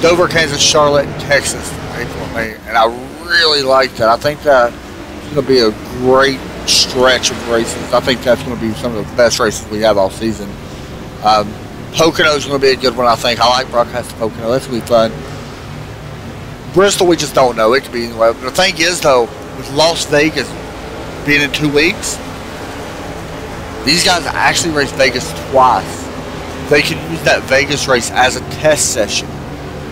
Dover, Kansas, Charlotte, Texas, April and May. And I really like that. I think that it's going to be a great stretch of races. I think that's going to be some of the best races we have all season. Pocono's going to be a good one, I think. I like broadcast to Pocono. That's going to be fun. Bristol, we just don't know. It could be anywhere. But the thing is, though, with Las Vegas being in 2 weeks, these guys actually race Vegas twice. They can use that Vegas race as a test session,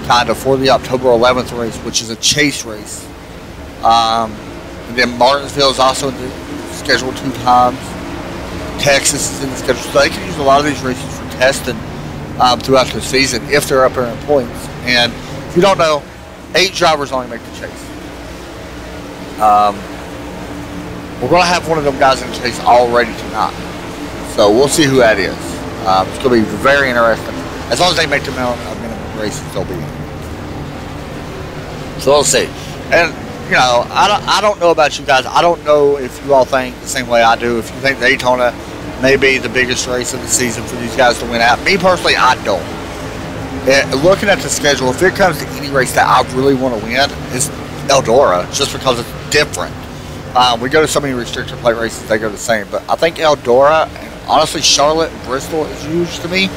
kind of, for the October 11th race, which is a chase race. And then Martinsville is also in the schedule 2 times. Texas is in the schedule. So they can use a lot of these races for testing throughout the season if they're up there in points. And if you don't know, 8 drivers only make the chase. We're going to have one of them guys in the chase already tonight. So we'll see who that is. It's going to be very interesting. As long as they make the minimum races, they'll be in. So we'll see. And, you know, I don't know about you guys. I don't know if you all think the same way I do. If you think Daytona may be the biggest race of the season for these guys to win at. Me personally, I don't. Looking at the schedule, if it comes to any race that I really want to win, it's Eldora, just because it's different. We go to so many restrictor plate races, they go the same. But I think Eldora, and honestly, Charlotte and Bristol is huge to me.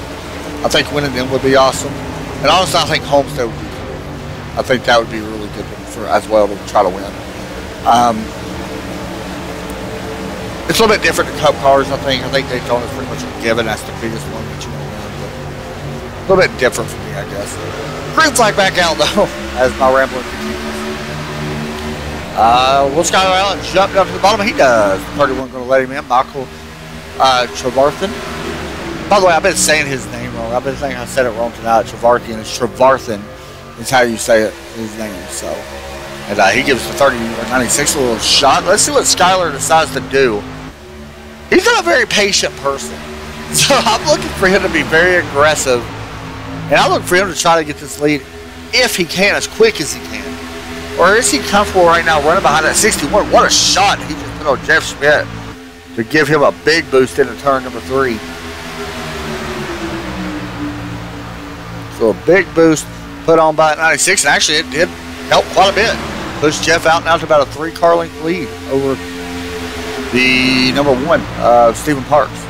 I think winning them would be awesome. And honestly, I think Homestead would be cool. I think that would be a really good one for as well to try to win. It's a little bit different to Cup cars, I think. I think Daytona is pretty much a given. That's the biggest one that you want to win. But a little bit different for me, I guess. Green flag back out, though, as my rambling continues. Will Skylar Allen jump down to the bottom? He does. 31 going to let him in. Michael Trevarthen. By the way, I've been saying his name wrong. I've been saying I said it wrong tonight. Trevarthen. It's Trevarthen is how you say it, his name. So, and he gives the 30-96 a little shot. Let's see what Skylar decides to do. He's not a very patient person. So I'm looking for him to be very aggressive. And I look for him to try to get this lead, if he can, as quick as he can. Or is he comfortable right now running behind that 61? What a shot he just put on Jeff Schmidt to give him a big boost into turn number 3. So a big boost put on by 96. And actually, it did help quite a bit. Pushed Jeff out now to about a 3-car length lead over the number 1, Stephen Parks.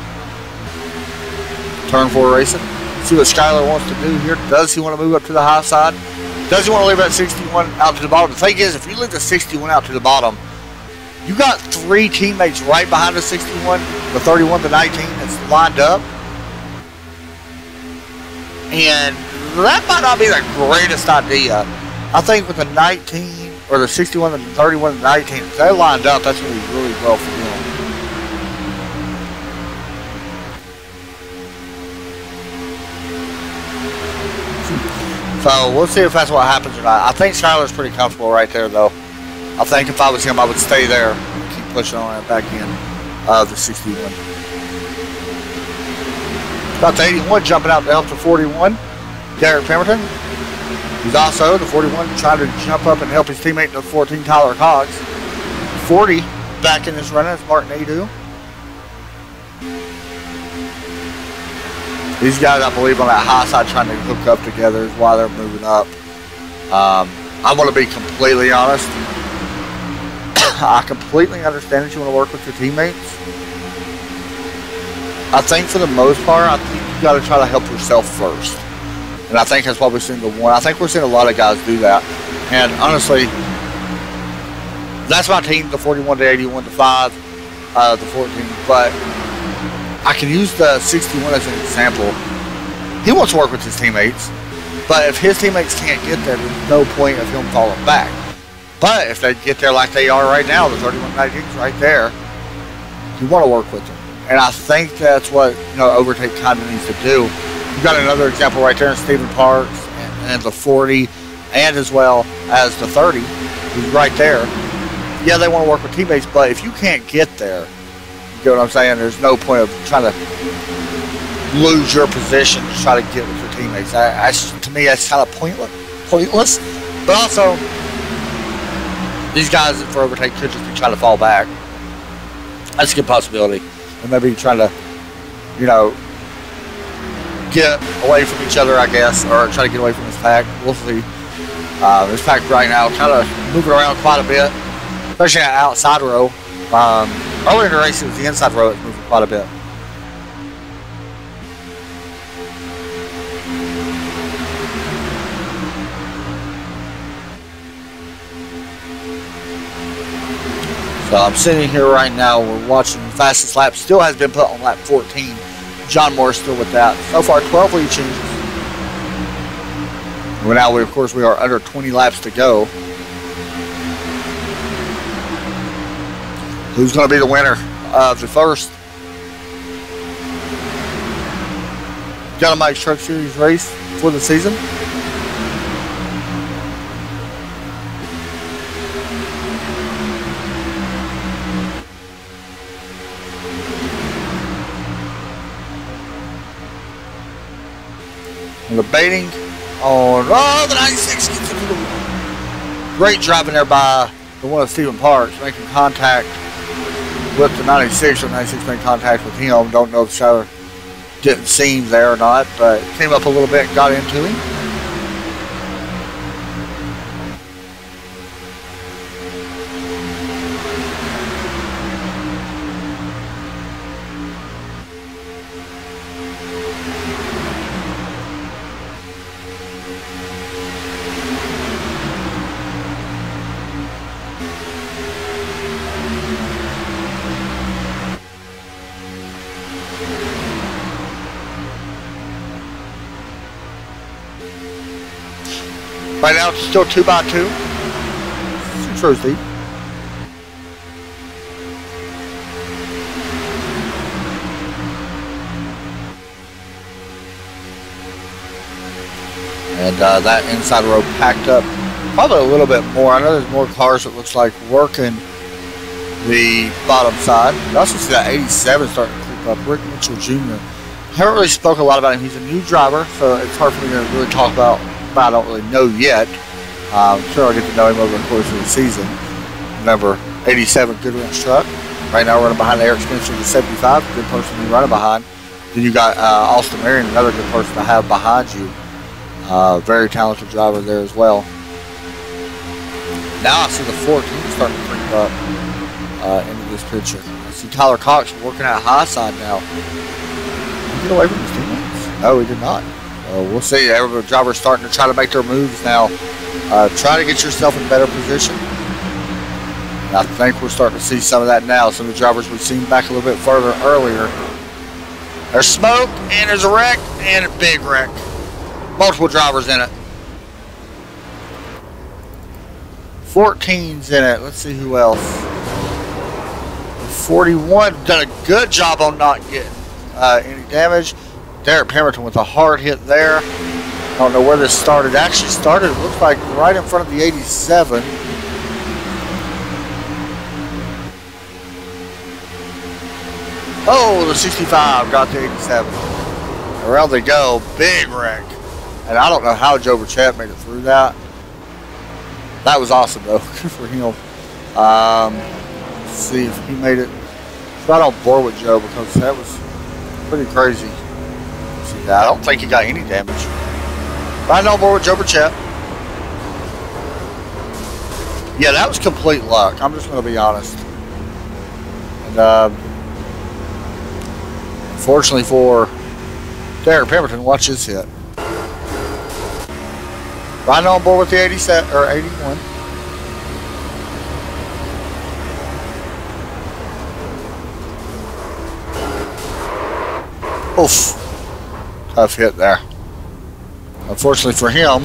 Turn 4 racing. See what Skylar wants to do here. Does he want to move up to the high side? Does he want to leave that 61 out to the bottom? The thing is, if you leave the 61 out to the bottom, you got 3 teammates right behind the 61, the 31, the 19 that's lined up. And that might not be the greatest idea. I think with the 19, or the 61, the 31, and the 19, if they're lined up, that's going to be really well for them. So we'll see if that's what happens or not. I think Skylar's pretty comfortable right there, though. I think if I was him, I would stay there and keep pushing on it back in the 61. About the 81, jumping out to help the 41. Derek Pemberton. He's also the 41 trying to jump up and help his teammate, the 14, Tyler Cox. 40 back in this run is Martin Adu. These guys, I believe, on that high side trying to hook up together is why they're moving up. I want to be completely honest. I completely understand that you want to work with your teammates. I think for the most part, I think you got to try to help yourself first. And I think that's what we're seeing the 1. I think we're seeing a lot of guys do that. And honestly, that's my team, the 41 to 81 to 5, the 14. But I can use the 61 as an example. He wants to work with his teammates, but if his teammates can't get there, there's no point of him falling back. But if they get there like they are right now, the 3119's right there, you want to work with them. And I think that's what, you know, Overtake kind of needs to do. You've got another example right there in Stephen Parks and the 40, and as well as the 30, who's right there. Yeah, they want to work with teammates, but if you can't get there, you get what I'm saying? There's no point of trying to lose your position to try to get with your teammates. To me, that's kind of pointless. But also, these guys for Overtake could just be trying to fall back. That's a good possibility. And maybe trying to, you know, get away from each other, I guess, or try to get away from this pack. We'll see. This pack right now kind of moving around quite a bit, especially that outside row. Earlier in the race, it was the inside row that's moving quite a bit. So I'm sitting here right now, we're watching the fastest lap, still has been put on lap 14. John Moore still with that. So far, 12 lead changes. Well, now, of course, we are under 20 laps to go. Who's going to be the winner of the first Dynamite Truck Series race for the season? And debating on, the 96 gets into the wall. Great driving there by the one of Stephen Parks, making contact with the 96, or 96 made contact with him. Don't know if Schuyler didn't see him there or not, but came up a little bit and got into him. Right now it's still 2x2. 6 rows deep. And that inside row packed up probably a little bit more. I know there's more cars, it looks like, working the bottom side. I also see that 87 starting to creep up. Rick Mitchell Jr. I haven't really spoke a lot about him. He's a new driver, so it's hard for me to really talk about. I don't really know yet. I'm sure I'll get to know him over the course of the season. Number 87 Good Ranch truck. Right now running behind Eric Spencer, the 75. Good person to be running behind. Then you got Austin Marion, another good person to have behind you. Very talented driver there as well. Now I see the 14 starting to creep up into this picture. I see Tyler Cox working at high side now. Did he get away from his teammates? No, he did not. We'll see. Every driver's starting to try to make their moves now. Try to get yourself in better position. And I think we're starting to see some of that now. Some of the drivers we've seen back a little bit further earlier. There's smoke, and there's a wreck, and a big wreck. Multiple drivers in it. 14's in it. Let's see who else. 41 done a good job on not getting any damage. Derek Pemberton with a hard hit there. I don't know where this started. It actually started, it looks like, right in front of the 87. Oh, the 65 got the 87. Around they go. Big wreck. And I don't know how Joe Burchett made it through that. That was awesome, though. Good for him. Let's see if he made it right on board with Joe, because that was pretty crazy. I don't think he got any damage. Right on board with Joe Burchett. Yeah, that was complete luck. I'm just going to be honest. And fortunately for Derek Pemberton, watch his hit. Right on board with the 87 or 81. Oof. Tough hit there. Unfortunately for him,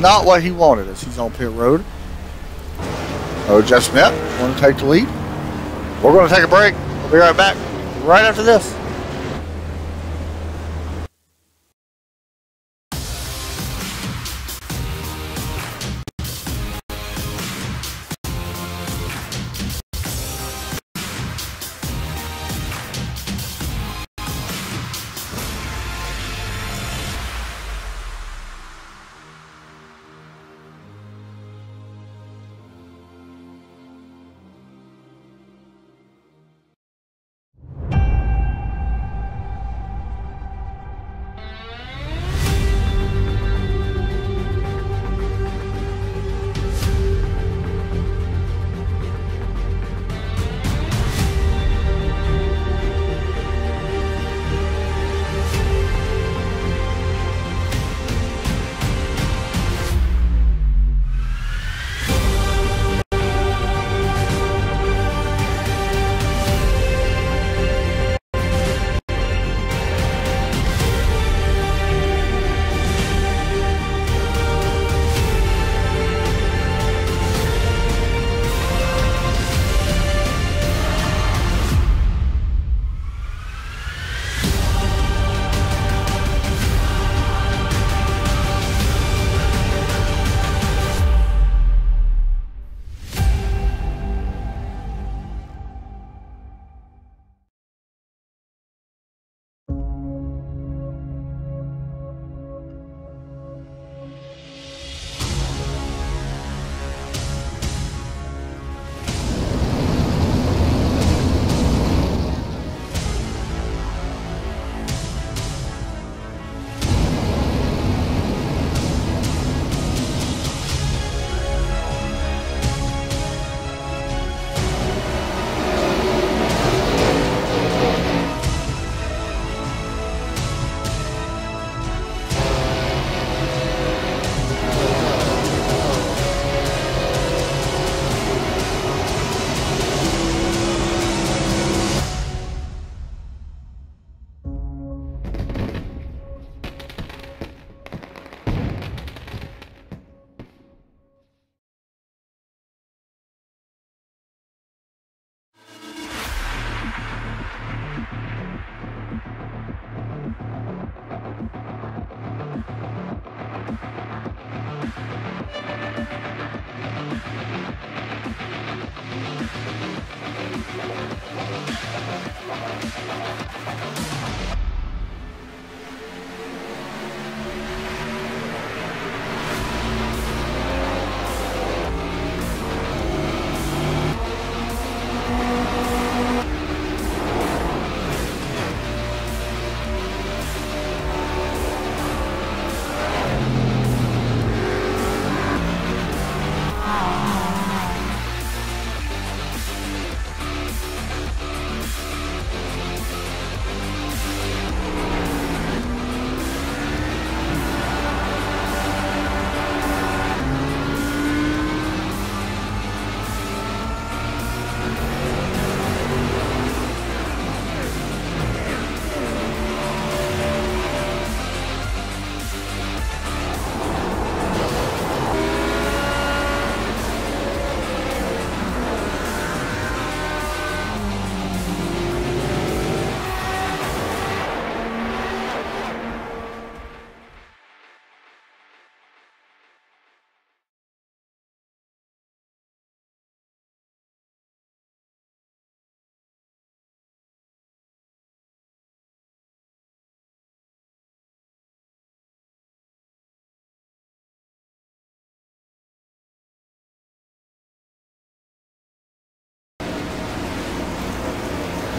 not what he wanted as he's on pit road. Oh, Jeff Smith want to take the lead. We're going to take a break. We'll be right back right after this.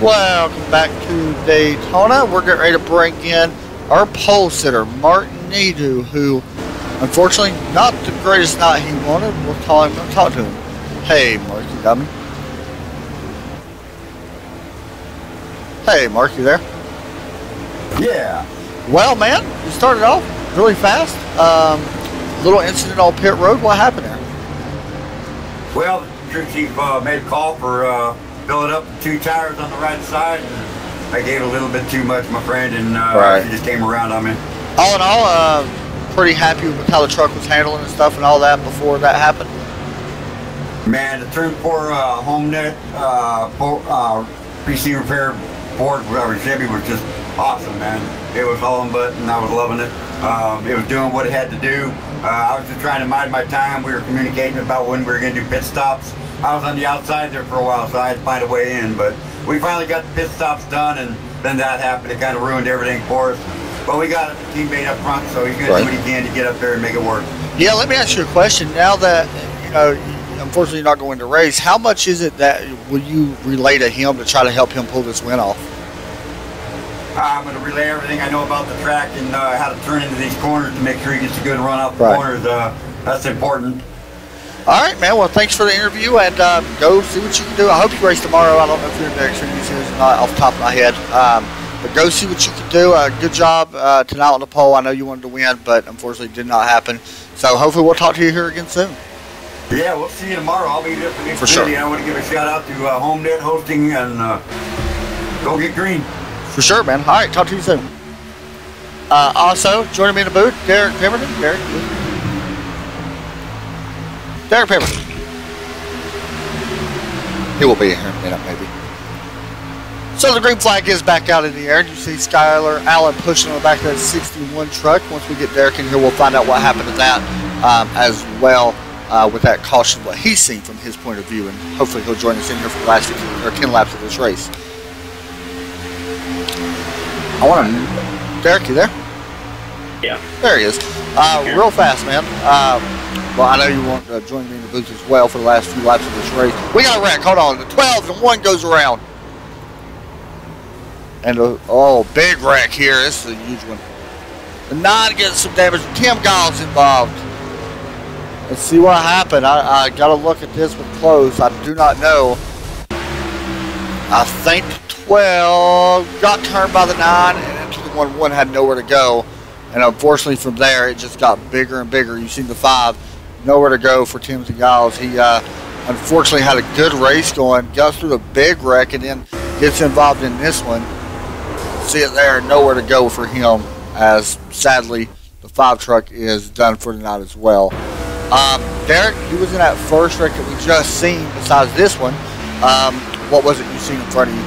Welcome back to Daytona. We're getting ready to bring in our pole sitter, Martin Nadeau, who, unfortunately, not the greatest night he wanted. We'll call him and talk to him. Hey, Mark, you got me? Hey, Mark, you there? Yeah. Well, man, you started off really fast. Little incident on pit road. What happened there? Well, the crew chief made a call for filling up the 2 tires on the right side. And I gave a little bit too much, my friend, and Right. he just came around on me. All in all, pretty happy with how the truck was handling and stuff and all that before that happened? Man, the Turn 4 HomeNet PC repair board, whatever, Chevy was just awesome, man. It was hauling butt and I was loving it. It was doing what it had to do. I was just trying to mind my time. We were communicating about when we were going to do pit stops. I was on the outside there for a while, so I had to find a way in, but we finally got the pit stops done, and then that happened. It kind of ruined everything for us. But we got a teammate up front, so he's going to do what he can to get up there and make it work. Yeah, let me ask you a question. Now that, you know, unfortunately you're not going to race, how much is it that will you relay to him to try to help him pull this win off? I'm going to relay everything I know about the track and how to turn into these corners to make sure he gets a good run off the corners. That's important. All right, man. Well, thanks for the interview, and go see what you can do. I hope you race tomorrow. I don't know if you're in the Xfinity Series or not off the top of my head. But go see what you can do. Good job tonight on the pole. I know you wanted to win, but unfortunately it did not happen. So hopefully we'll talk to you here again soon. Yeah, we'll see you tomorrow. I'll be there for sure. I want to give a shout out to HomeNet hosting and go get green. For sure, man. All right, talk to you soon. Also, joining me in the booth, Derek Pemberton. Derek Pemberton. He will be here in a minute, maybe. So the green flag is back out in the air. You see Skylar Allen pushing on the back of that 61 truck. Once we get Derek in here, we'll find out what happened to that as well with that caution, what he's seen from his point of view, and hopefully he'll join us in here for the last 15 or 10 laps of this race. I want to... Derek, you there? Yeah. There he is. Real fast, man. Well, I know you want to join me in the booth as well for the last few laps of this race. We got a wreck. Hold on. The 12 and 1 goes around. And, oh, big wreck here. This is a huge one. The 9 gets some damage. Tim Giles involved. Let's see what happened. I got to look at this one close. I do not know. I think 12 got turned by the 9 and into the 1. 1 had nowhere to go. And unfortunately from there, it just got bigger and bigger. You've seen the 5. Nowhere to go for Timothy Giles. He unfortunately had a good race going. Goes through the big wreck and then gets involved in this one. See it there. Nowhere to go for him, as sadly the 5 truck is done for the night as well. Derek, you was in that first wreck that we just seen besides this one. What was it you seen in front of you?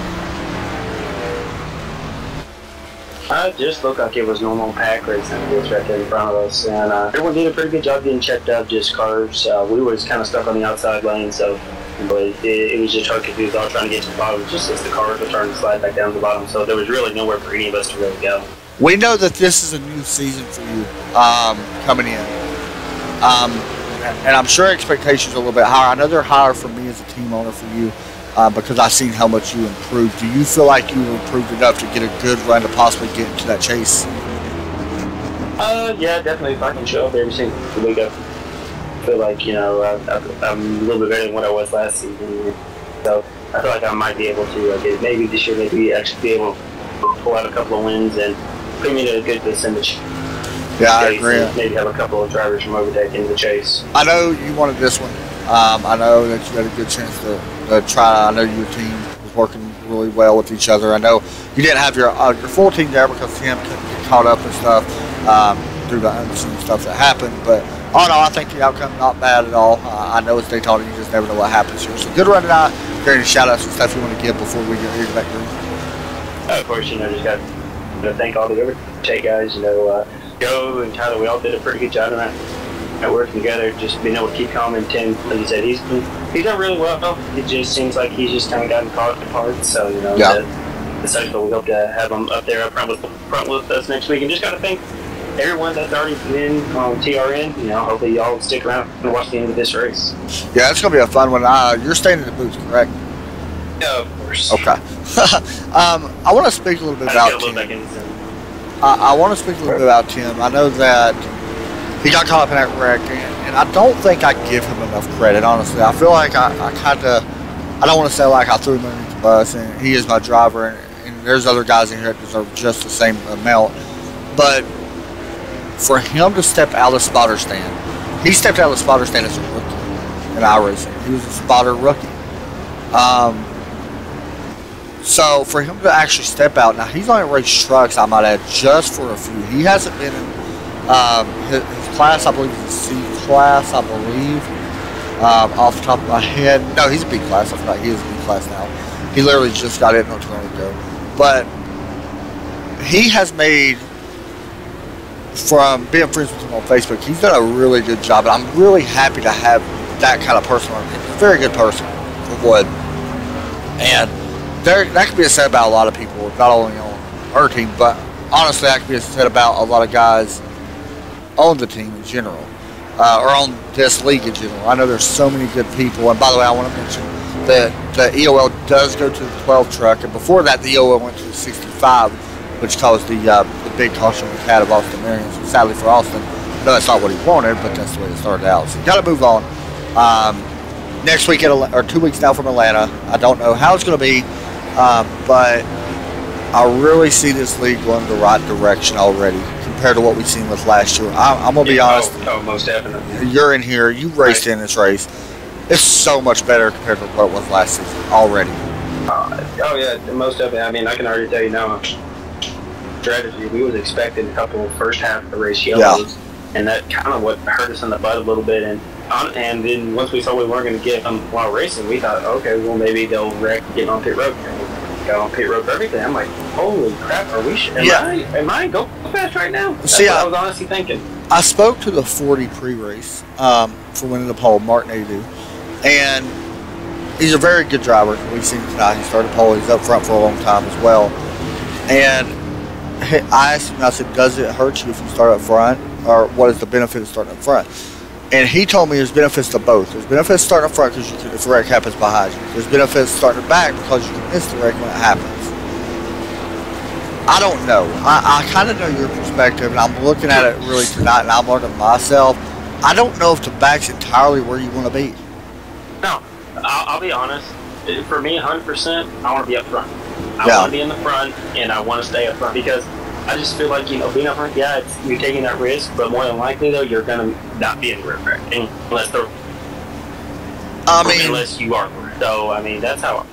It just looked like it was normal pack racing just right there in front of us, and everyone did a pretty good job getting checked up, just cars. We was kind of stuck on the outside lane, so but it was just hard to do all trying to get to the bottom, just as the cars were turning to slide back down to the bottom, so there was really nowhere for any of us to really go. We know that this is a new season for you coming in, and I'm sure expectations are a little bit higher. I know they're higher for me as a team owner for you. Because I've seen how much you improved. Do you feel like you improved enough to get a good run to possibly get into that chase? Yeah, definitely. If I can show up every single week, I feel like, you know, I'm a little bit better than what I was last season. So I feel like I might be able to get maybe this year, maybe actually be able to pull out a couple of wins and put me in a good percentage. Yeah, I agree. Maybe have a couple of drivers from overtake in the chase. I know you wanted this one. I know that you had a good chance to try. I know your team was working really well with each other. I know you didn't have your full team there because Tim couldn't get caught up and stuff through the unseen stuff that happened. But all in all, I think the outcome not bad at all. I know it's Daytona. You just never know what happens here. So good run tonight. Is there any shout-outs and stuff you want to give before we get back to Of course, you know, just got to thank all the overtake guys. You know, Joe and Tyler, we all did a pretty good job tonight. Working together, just being able to keep calm. And Tim, like you said, he's done really well. It just seems like he's just kind of gotten caught apart. So, you know, the cycle, we hope to have him up there up front with us next week. And just got to thank everyone that's already been on TRN. You know, hopefully y'all stick around and watch the end of this race. Yeah, it's gonna be a fun one. You're staying in the booth, correct? Yeah, of course. Okay. I want to speak a little bit about Tim. I want to speak a little bit about Tim. I know that he got caught up in that wreck, and I don't think I give him enough credit, honestly. I feel like I don't want to say like I threw him underneath the bus, and he is my driver, and there's other guys in here that deserve just the same amount. But for him to step out of the spotter stand, he stepped out of the spotter stand as a rookie in iRacing. He was a spotter rookie. So for him to actually step out, now he's only raced trucks, I might add, just for a few. He hasn't been in His class, I believe, is a C class, I believe. Off the top of my head. No, he's a B class. I forgot he is a B class now. He literally just got in not too long ago. But he has made, from being friends with him on Facebook, he's done a really good job. And I'm really happy to have that kind of person on him. He's a very good person, for one. And that could be said about a lot of people, not only on our team, but honestly, that could be said about a lot of guys on the team in general. Or on this league in general. I know there's so many good people. And by the way, I want to mention that the EOL does go to the 12 truck. And before that, the EOL went to the 65, which caused the big caution we had of Austin Marion. So sadly for Austin, no, that's not what he wanted, but that's the way it started out. So you got to move on. Next week, or 2 weeks now from Atlanta. I don't know how it's going to be, but I really see this league going the right direction already compared to what we've seen with last year. I'm going to be honest. Oh, most definitely. You're in here. You raced in this race. It's so much better compared to what it was last season already. Oh, yeah, most definitely. I mean, I can already tell you now, strategy, we was expecting a couple first half of the race yellows, and that kind of what hurt us in the butt a little bit. And then once we saw we weren't going to get them while racing, we thought, okay, well, maybe they'll wreck getting on pit road. Got on pit road for everything. I'm like, holy crap, are we? Am I go fast right now? That's what I was honestly thinking. I spoke to the 40 pre-race for winning the pole, Martin Adu, and he's a very good driver. We've seen him tonight. He started pole. He's up front for a long time as well. And I asked him, I said, does it hurt you if you start up front, or what is the benefit of starting up front? And he told me there's benefits to both. There's benefits starting up front because if the wreck happens behind you. There's benefits starting back because you can miss the wreck when it happens. I don't know. I kind of know your perspective, and I'm looking at it really tonight, and I'm learning myself. I don't know if the back's entirely where you want to be. No, I'll be honest. For me, 100%, I want to be up front. I want to be in the front, and I want to stay up front because I just feel like, being up front, you're taking that risk, but more than likely, though, you're going to not be in the rear wreck unless you are. So, I mean, that's how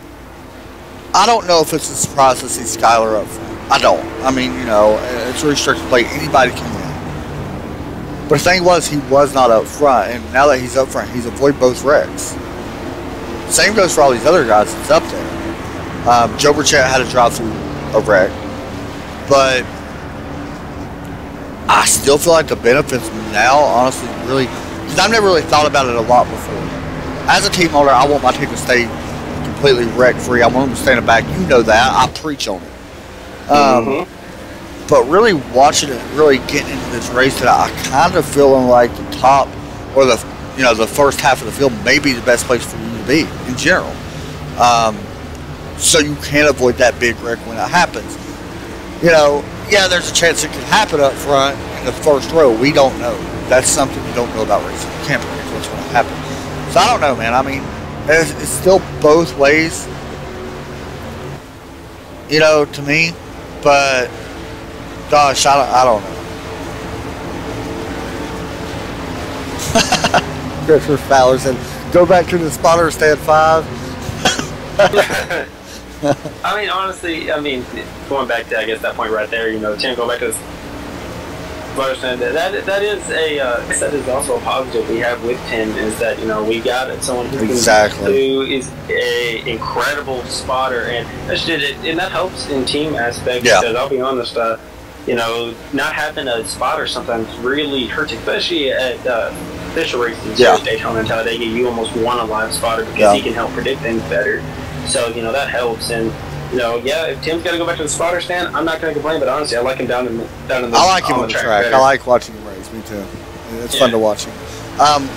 I don't know if it's a surprise to see Skyler up front. I don't. I mean, it's a restricted plate. Anybody can win. But the thing was, he was not up front, and now that he's up front, he's avoided both wrecks. Same goes for all these other guys that's up there. Joe Burchett had to drive through a wreck, but I still feel like the benefits now, honestly, really, because I've never really thought about it a lot before. As a team owner, I want my team to stay completely wreck-free. I want them to stay in the back. You know that. I preach on it. But really watching it, really getting into this race today, I kind of feeling like the top, or the first half of the field may be the best place for you to be in general. So you can avoid that big wreck when it happens. There's a chance it could happen up front in the first row. We don't know. That's something you don't know about racing. You can't predict what's going to happen. So I don't know, man. I mean, it's still both ways, to me. But, gosh, I don't know. Christopher Fowler said, go back to the spotter, stand 5. I mean, honestly, going back to, I guess, that point right there, Tim, go back to this. That is also a positive we have with Tim is that, we got someone who is a incredible spotter, and that helps in team aspect because I'll be honest, not having a spotter sometimes really hurts, especially at official races at Daytona and Talladega. You almost want a live spotter because he can help predict things better. So, that helps. And, if Tim's got to go back to the spotter stand, I'm not going to complain. But honestly, I like him down in the I like him on the track. Better. I like watching him race. Me too. It's fun to watch him.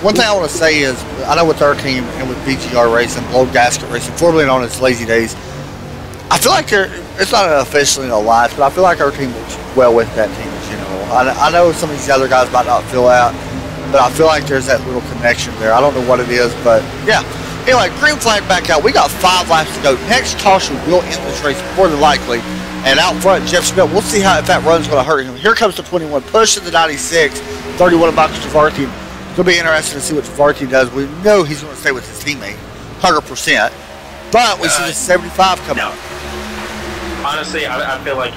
One thing I want to say is, I know with our team and with BGR Racing, Blow Gasket Racing, formerly known as Lazy Days, I feel like it's not officially an alliance, but I feel like our team works well with that team in general. I know some of these other guys might not feel that, but I feel like there's that little connection there. I don't know what it is, but yeah. Anyway, green flag back out. We got 5 laps to go. Next caution will end this race more than likely. And out front, Jeff Smith, we'll see if that run's going to hurt him. Here comes the 21, pushing the 96, 31 of Michael Javarti. It's going to be interesting to see what Javarti does. We know he's going to stay with his teammate, 100%. But we see the 75 coming out. Honestly, I feel like,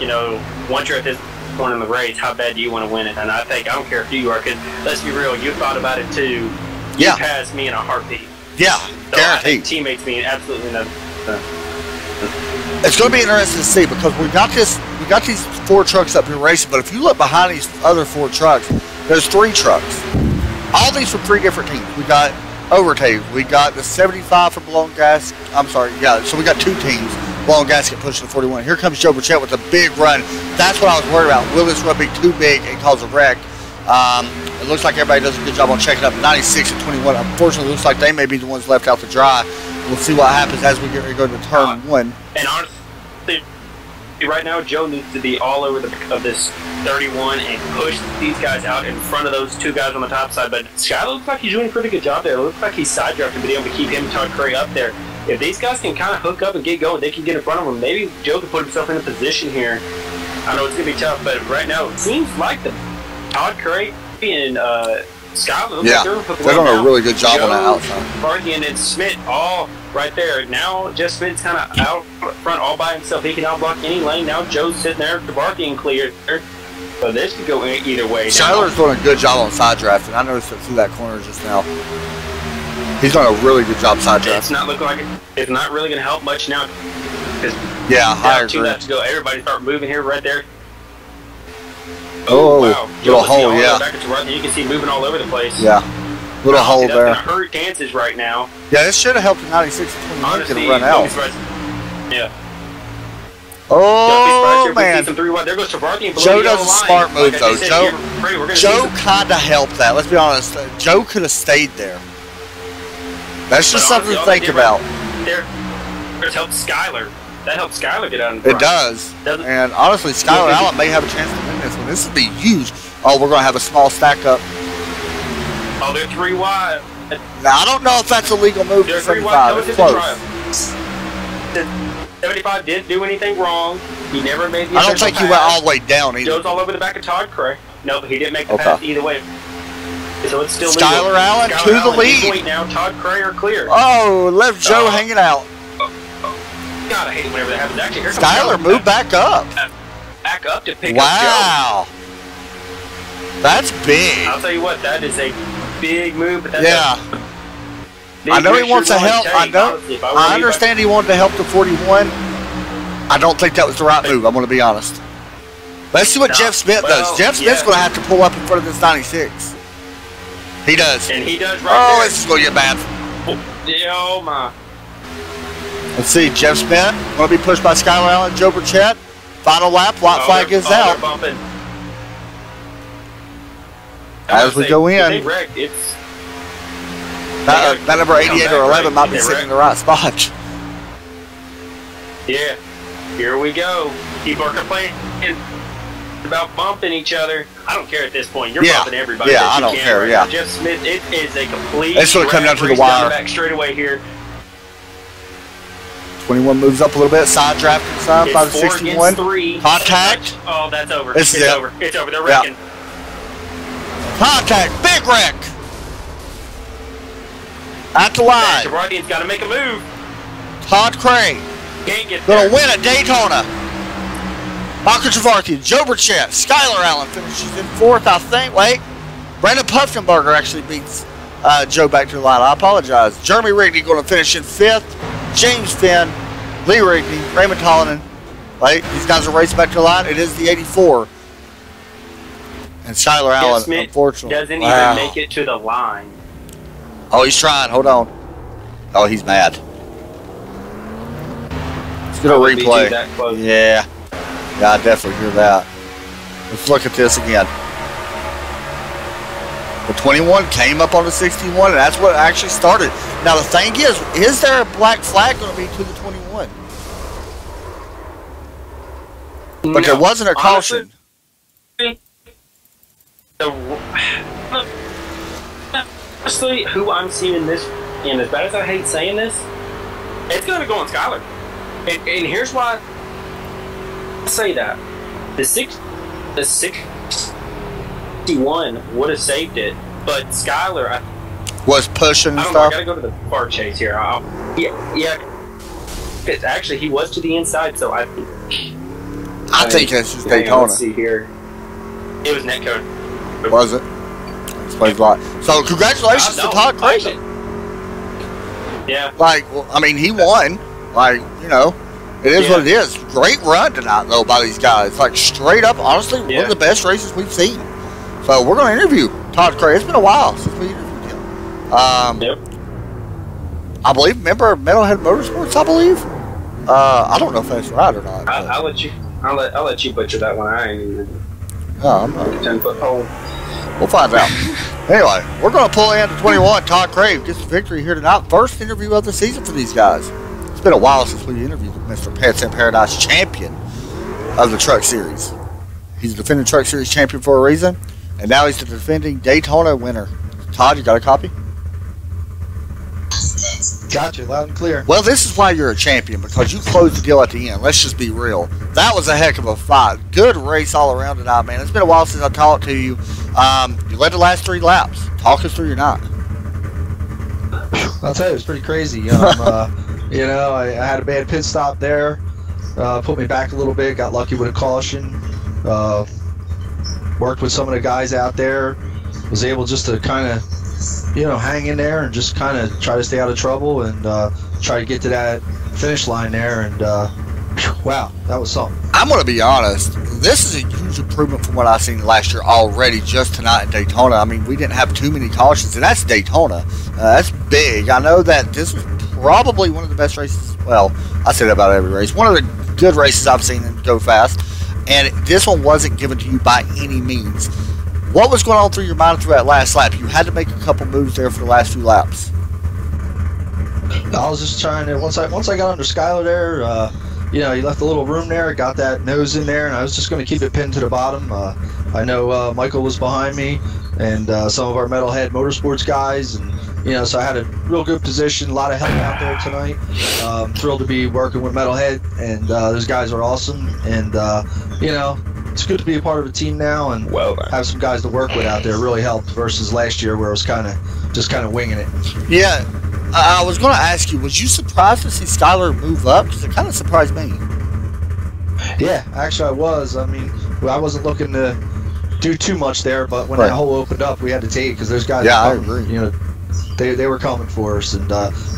once you're at this point in the race, how bad do you want to win it? And I don't care if you are, because let's be real, you thought about it too. Yeah. You passed me in a heartbeat. Yeah, So guaranteed. Teammates mean absolutely nothing. It's going to be interesting to see because we got these 4 trucks up here racing, but if you look behind these other 4 trucks, there's 3 trucks. All these from 3 different teams. We got Overtake, we got the 75 for Blown Gas. I'm sorry, yeah. So we got 2 teams. Blown Gasket pushing the 41. Here comes Joe Burchett with a big run. That's what I was worried about. Will this run be too big and cause a wreck? It looks like everybody does a good job on checking up 96 and 21. Unfortunately, it looks like they may be the ones left out to dry. We'll see what happens as we get ready to go to turn 1. And honestly, right now, Joe needs to be all over of this 31 and push these guys out in front of those 2 guys on the top side. But Sky looks like he's doing a pretty good job there. It looks like he's side drafting, but able to keep him and Todd Curry up there. If these guys can kind of hook up and get going, they can get in front of him. Maybe Joe can put himself in a position here. I know it's going to be tough, but right now it seems like the Todd Curry and Scott, yeah, they're doing a really good job on that outside. Barthy and then Smith all right there. Now Jeff Smith's kind of out front all by himself. He can outblock any lane. Now Joe's sitting there to Barthy and clear. So this could go either way. Skyler's doing a good job on side drafting. I noticed it through that corner just now. He's doing a really good job side drafting. It's not looking like it's not really going to help much now. Yeah, I agree. 2 laps to go. Everybody start moving here right there. Oh, wow. Little hole, yeah. Back into right, you can see moving all over the place. Yeah, little hole that's there. That's going to hurt chances right now. Yeah, this should have helped the 96 and 21 Honestly, get a run out. Yeah. Oh, man. There goes Tavarthy. Joe does a smart move, though. Joe kind of helped that. Let's be honest. Joe could have stayed there. That's just something to think about. It helps Skyler. That helps Skyler get out in It front. does. And honestly, Skyler Allen may have a chance to win this one. This would be huge. Oh, we're going to have a small stack up. Oh, they're 3 wide. Now, I don't know if that's a legal move They're for 3 wide. 75. It's close. 75 didn't do anything wrong. He never made the I don't think he went all the way down either. Joe's all over the back of Todd Cray. No, he didn't make the pass either way. So it's still Skyler Allen to the lead. Point now, Todd Cray are clear. Oh, left Joe hanging out. God, I hate it whenever that happens. Actually, here comes Skyler moved back up. Back up to pick up Wow. That's big. I'll tell you what, that is a big move. But that's I know he wants to help. I understand he wanted to help the 41. I don't think that was the right move. I'm going to be honest. Let's see what Jeff Smith does. Jeff Smith's going to have to pull up in front of this 96. He does. And he does right there. Oh, this is going to get bad. Oh, my. Let's see. Jeff Smith going to be pushed by Skyler Allen, Joe Burchett. Final lap. White flag is out. As we go in. That number 88 or 11 might be sitting in the right spot. Yeah. Here we go. People are complaining about bumping each other. I don't care at this point. You're bumping everybody. Yeah, I don't care. Right yeah. now. Jeff Smith, it is a complete. It's going to come down to the wire. Back straight away here. 21 moves up a little bit. Side drafting some. 5 to 61. 3. Contact. Oh, that's over. It's over. It's over. They're wrecking. Contact. Big wreck. At the line. Tavarthy's got to make a move. Todd Cray. Can't get there. Gonna win at Daytona. Michael Tavarthy, Joe Burchett, Skyler Allen finishes in 4th, I think. Wait. Brandon Puffenberger actually beats Joe back to the line. I apologize. Jeremy Rigney going to finish in 5th. James Finn, Lee Rigney, Raymond Tollinen. Wait, these guys are racing back to the line. It is the 84. And Skyler Allen, unfortunately, doesn't even make it to the line. Oh, he's trying. Hold on. Oh, he's mad. Let's get a replay. Yeah. Yeah, I definitely hear that. Let's look at this again. The 21 came up on the 61, and that's what actually started. Now, the thing is there a black flag going to be to the 21? But there wasn't a caution. Honestly, who I'm seeing this, and as bad as I hate saying this, it's going to go on Skyler. And here's why I say that. The 61 would have saved it, but Skyler was pushing and stuff. I got to go to the far chase here. Yeah. Actually, he was to the inside, so I think it's just Daytona. Let's see here. It was netcode. Was it? Explains a lot. So congratulations to Todd Craven. Yeah. Like, well, I mean, he won. Like, you know, it is what it is. Great run tonight, though, by these guys. Like, straight up, honestly, one of the best races we've seen. So we're going to interview Todd Craven. It's been a while since we interviewed him. Yep. I believe, member of Metalhead Motorsports, I believe. I don't know if that's right or not. I'll let you. I'll let you butcher that one. I ain't even. Oh, I'm not. 10-foot pole. We'll find out. Anyway, we're going to pull in to 21. Todd Craven gets the victory here tonight. First interview of the season for these guys. It's been a while since we interviewed Mr. Pets in Paradise champion of the Truck Series. He's the defending Truck Series champion for a reason, and now he's the defending Daytona winner. Todd, you got a copy? Got you, loud and clear. Well, this is why you're a champion, because you closed the deal at the end. Let's just be real. That was a heck of a fight. Good race all around tonight, man. It's been a while since I talked to you. You led the last 3 laps. Talk us through your night. I'll tell you, it was pretty crazy. You know, I had a bad pit stop there. Put me back a little bit. Got lucky with a caution. Worked with some of the guys out there. Was able just to kind of, you know, hang in there and just kind of try to stay out of trouble and try to get to that finish line there. And wow, that was something. I'm going to be honest. This is a huge improvement from what I've seen last year already, just tonight in Daytona. I mean, we didn't have too many cautions, and that's Daytona. That's big. I know that this was probably one of the best races. Well, I say that about every race. One of the good races I've seen in Go Fast, and this one wasn't given to you by any means. What was going on through your mind through that last lap? You had to make a couple moves there for the last few laps. I was just trying to, once I got under Skyler there, you know, he left a little room there, got that nose in there, and I was just going to keep it pinned to the bottom. I know Michael was behind me, and some of our Metalhead Motorsports guys, and, you know, so I had a real good position, a lot of help out there tonight. Thrilled to be working with Metalhead, and those guys are awesome, and, you know, it's good to be a part of a team now and have some guys to work with out there. It really helped versus last year where I was just kind of winging it. Yeah, I was going to ask you, was you surprised to see Skyler move up? Because it kind of surprised me. Yeah, actually I was. I mean, I wasn't looking to do too much there, but when that hole opened up, we had to take it because those guys I agree. You know, they were coming for us. And,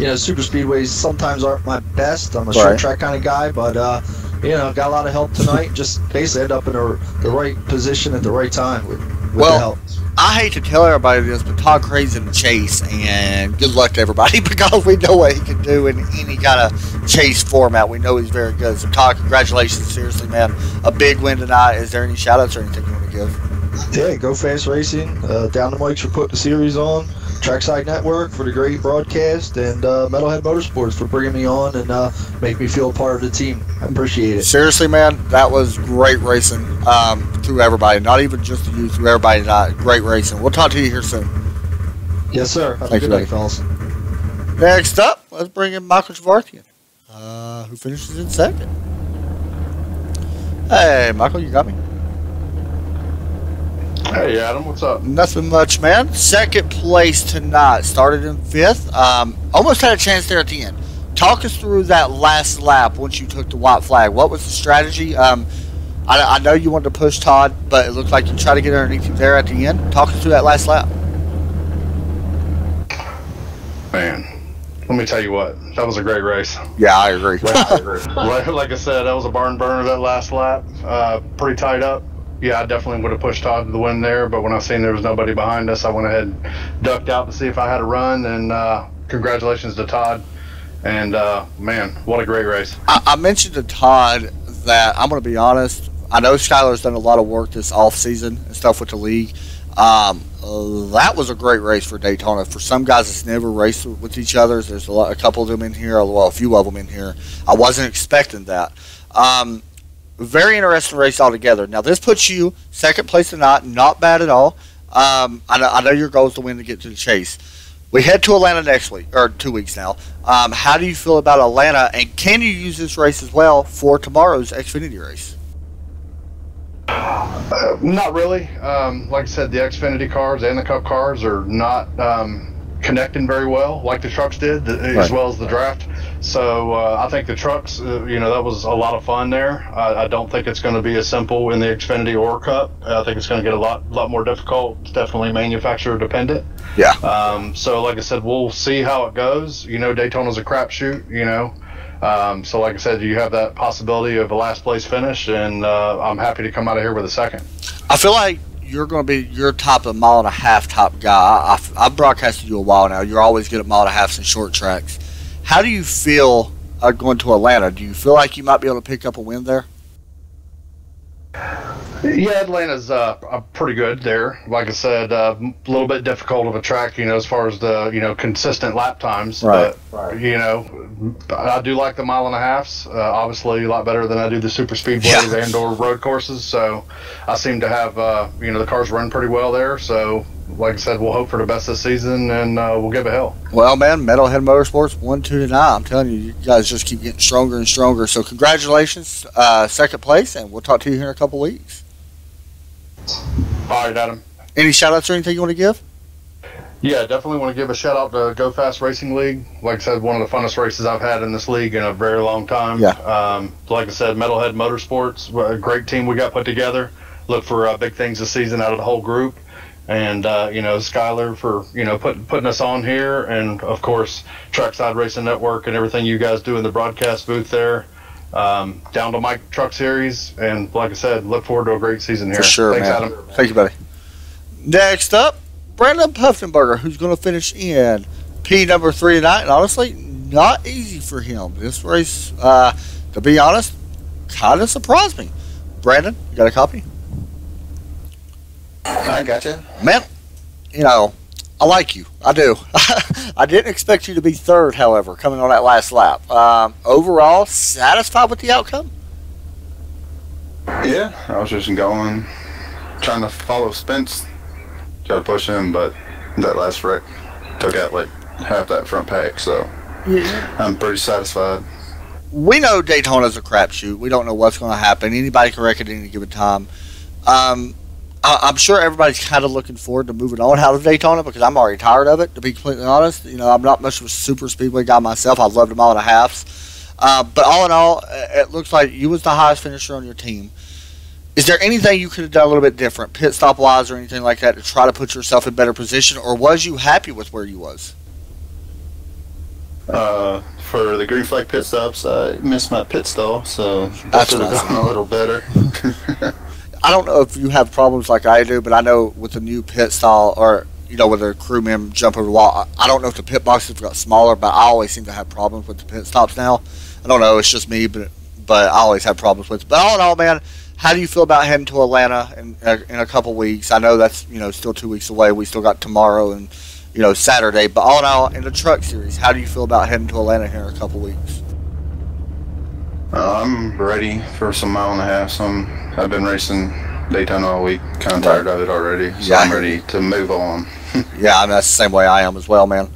you know, super speedways sometimes aren't my best. I'm a short track kind of guy, but, you know, got a lot of help tonight. Just basically end up in the right position at the right time with the help. I hate to tell everybody this, but Todd Craven's in the chase, and good luck to everybody because we know what he can do in any kind of chase format. We know he's very good. So, Todd, congratulations. Seriously, man. A big win tonight. Is there any shout-outs or anything you want to give? Yeah, Go Fast Racing, Down the Mics for putting the series on, Trackside Network for the great broadcast, and Metalhead Motorsports for bringing me on and make me feel part of the team. I appreciate it. Seriously, man, that was great racing through everybody. Not even just you, through everybody tonight. Great racing. We'll talk to you here soon. Yes, sir. Have a good night, fellas. Next up, let's bring in Michael Javarthian, who finishes in second. Hey, Michael, you got me? Hey, Adam, what's up? Nothing much, man. Second place tonight. Started in 5th. Almost had a chance there at the end. Talk us through that last lap once you took the white flag. What was the strategy? I know you wanted to push Todd, but it looked like you tried to get underneath him there at the end. Talk us through that last lap. Man, let me tell you what. That was a great race. Yeah, I agree. Like I said, that was a barn burner that last lap. Pretty tied up. Yeah, I definitely would have pushed Todd to the win there, but when I seen there was nobody behind us, I went ahead and ducked out to see if I had a run, and congratulations to Todd. And, man, what a great race. I mentioned to Todd that, I'm going to be honest, I know Skyler's done a lot of work this off-season and stuff with the league. That was a great race for Daytona. For some guys that's never raced with each other, there's a couple of them in here, well, a few of them in here. I wasn't expecting that. Very interesting race altogether. Now, this puts you second place tonight. Not bad at all. I know your goal is to win to get to the chase. We head to Atlanta next week, or 2 weeks now. How do you feel about Atlanta, and can you use this race as well for tomorrow's Xfinity race? Not really. Like I said, the Xfinity cars and the Cup cars are not connecting very well, like the trucks did, as well as the draft. So I think the trucks, that was a lot of fun there. I don't think it's going to be as simple in the Xfinity or Cup. I think it's going to get a lot more difficult. It's definitely manufacturer dependent. Yeah. So like I said, we'll see how it goes. Daytona's a crapshoot. So like I said, you have that possibility of a last place finish, and I'm happy to come out of here with a second. I feel like you're going to be your top of mile and a half top guy. I've broadcasted you a while now. You're always good at mile and a halves and short tracks. How do you feel going to Atlanta? Do you feel like you might be able to pick up a win there? Yeah, Atlanta's pretty good there. Like I said, a little bit difficult of a track, as far as the consistent lap times. Right. But I do like the mile and a halves. Obviously, a lot better than I do the super speedways and/or road courses. So I seem to have the cars run pretty well there. So like I said, we'll hope for the best this season, and we'll give it hell. Well, man, Metalhead Motorsports 1-2-9. I'm telling you, you guys just keep getting stronger and stronger. So congratulations, second place, and we'll talk to you here in a couple weeks. All right, Adam. Any shout-outs or anything you want to give? Yeah, definitely want to give a shout-out to Go Fast Racing League. Like I said, one of the funnest races I've had in this league in a very long time. Yeah. Like I said, Metalhead Motorsports, a great team we got put together. Look for big things this season out of the whole group. And, Skyler for, putting us on here. And, of course, Trackside Racing Network and everything you guys do in the broadcast booth there. Down to Mike Truck Series. And, like I said, look forward to a great season here. For sure, Thanks, man. Adam. Thank you, buddy. Next up, Brandon Puffenberger, who's going to finish in P number 3 tonight. And, honestly, not easy for him. This race, to be honest, kind of surprised me. Brandon, you got a copy? I gotcha. Man, I like you. I do. I didn't expect you to be third, however, coming on that last lap. Overall, satisfied with the outcome? Yeah, I was just going, trying to follow Spence, try to push him, but that last wreck took out like half that front pack, so yeah. I'm pretty satisfied. We know Daytona's a crapshoot. We don't know what's going to happen. Anybody can wreck at any given time. I'm sure everybody's kind of looking forward to moving on out of Daytona because I'm already tired of it, to be completely honest. I'm not much of a super speedway guy myself. I love the mile and a halves. But all in all, it looks like you was the highest finisher on your team. Is there anything you could have done a little bit different, pit stop wise or anything like that, to try to put yourself in better position, or was you happy with where you was? For the green flag pit stops, I missed my pit stall, so that should have gone a little better. I don't know if you have problems like I do, but I know with the new pit stall, or with a crew member jump over the wall, I don't know if the pit boxes have got smaller, but I always seem to have problems with the pit stops now. I don't know, it's just me, but I always have problems with it. But all in all, man, how do you feel about heading to Atlanta in a couple weeks? I know that's still 2 weeks away. We still got tomorrow and Saturday. But all in all, in the truck series, how do you feel about heading to Atlanta here in a couple weeks? I'm ready for some mile and a half. I've been racing Daytona all week, kind of tired of it already, so I'm ready to move on. Yeah, that's the same way I am as well, man.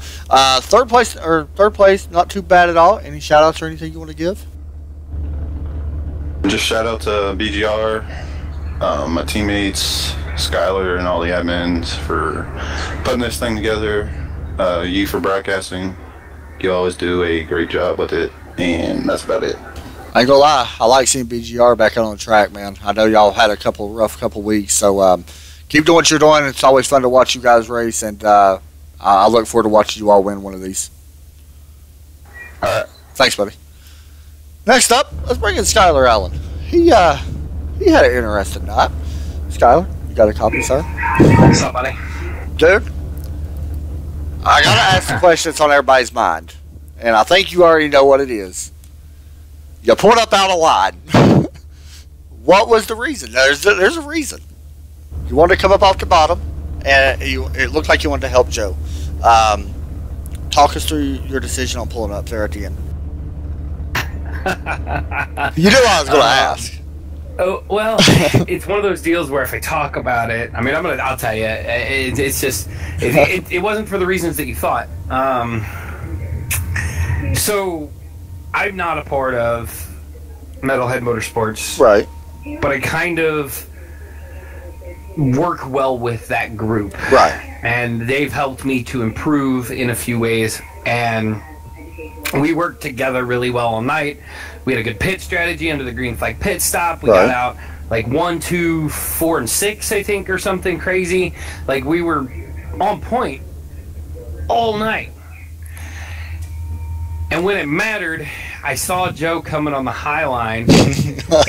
Third place, not too bad at all. Any shout outs or anything you want to give? Just shout out to BGR, my teammates, Skyler, and all the admins for putting this thing together. You for broadcasting. You always do a great job with it, and that's about it. I ain't gonna lie, I like seeing BGR back out on the track, man. I know y'all had a rough couple weeks, so keep doing what you're doing. It's always fun to watch you guys race, and I look forward to watching you all win one of these. All right. Thanks, buddy. Next up, let's bring in Skyler Allen. He had an interesting night. Skyler, you got a copy, sir? What's up, buddy? Dude, I gotta ask the question that's on everybody's mind, and I think you already know what it is. You pulled up out of line. What was the reason? There's a reason. You wanted to come up off the bottom, and it looked like you wanted to help Joe. Talk us through your decision on pulling up there at the end. You knew I was going to ask. Oh, well, it's one of those deals where if I talk about it, I mean, I'll tell you, it's just, it wasn't for the reasons that you thought. So, I'm not a part of Metalhead Motorsports. Right. But I kind of work well with that group. Right. and they've helped me to improve in a few ways. And we worked together really well all night. We had a good pit strategy under the green flag pit stop. We got out like 1, 2, 4, and 6, I think, or something crazy. Like, we were on point all night. And when it mattered, I saw Joe coming on the high line,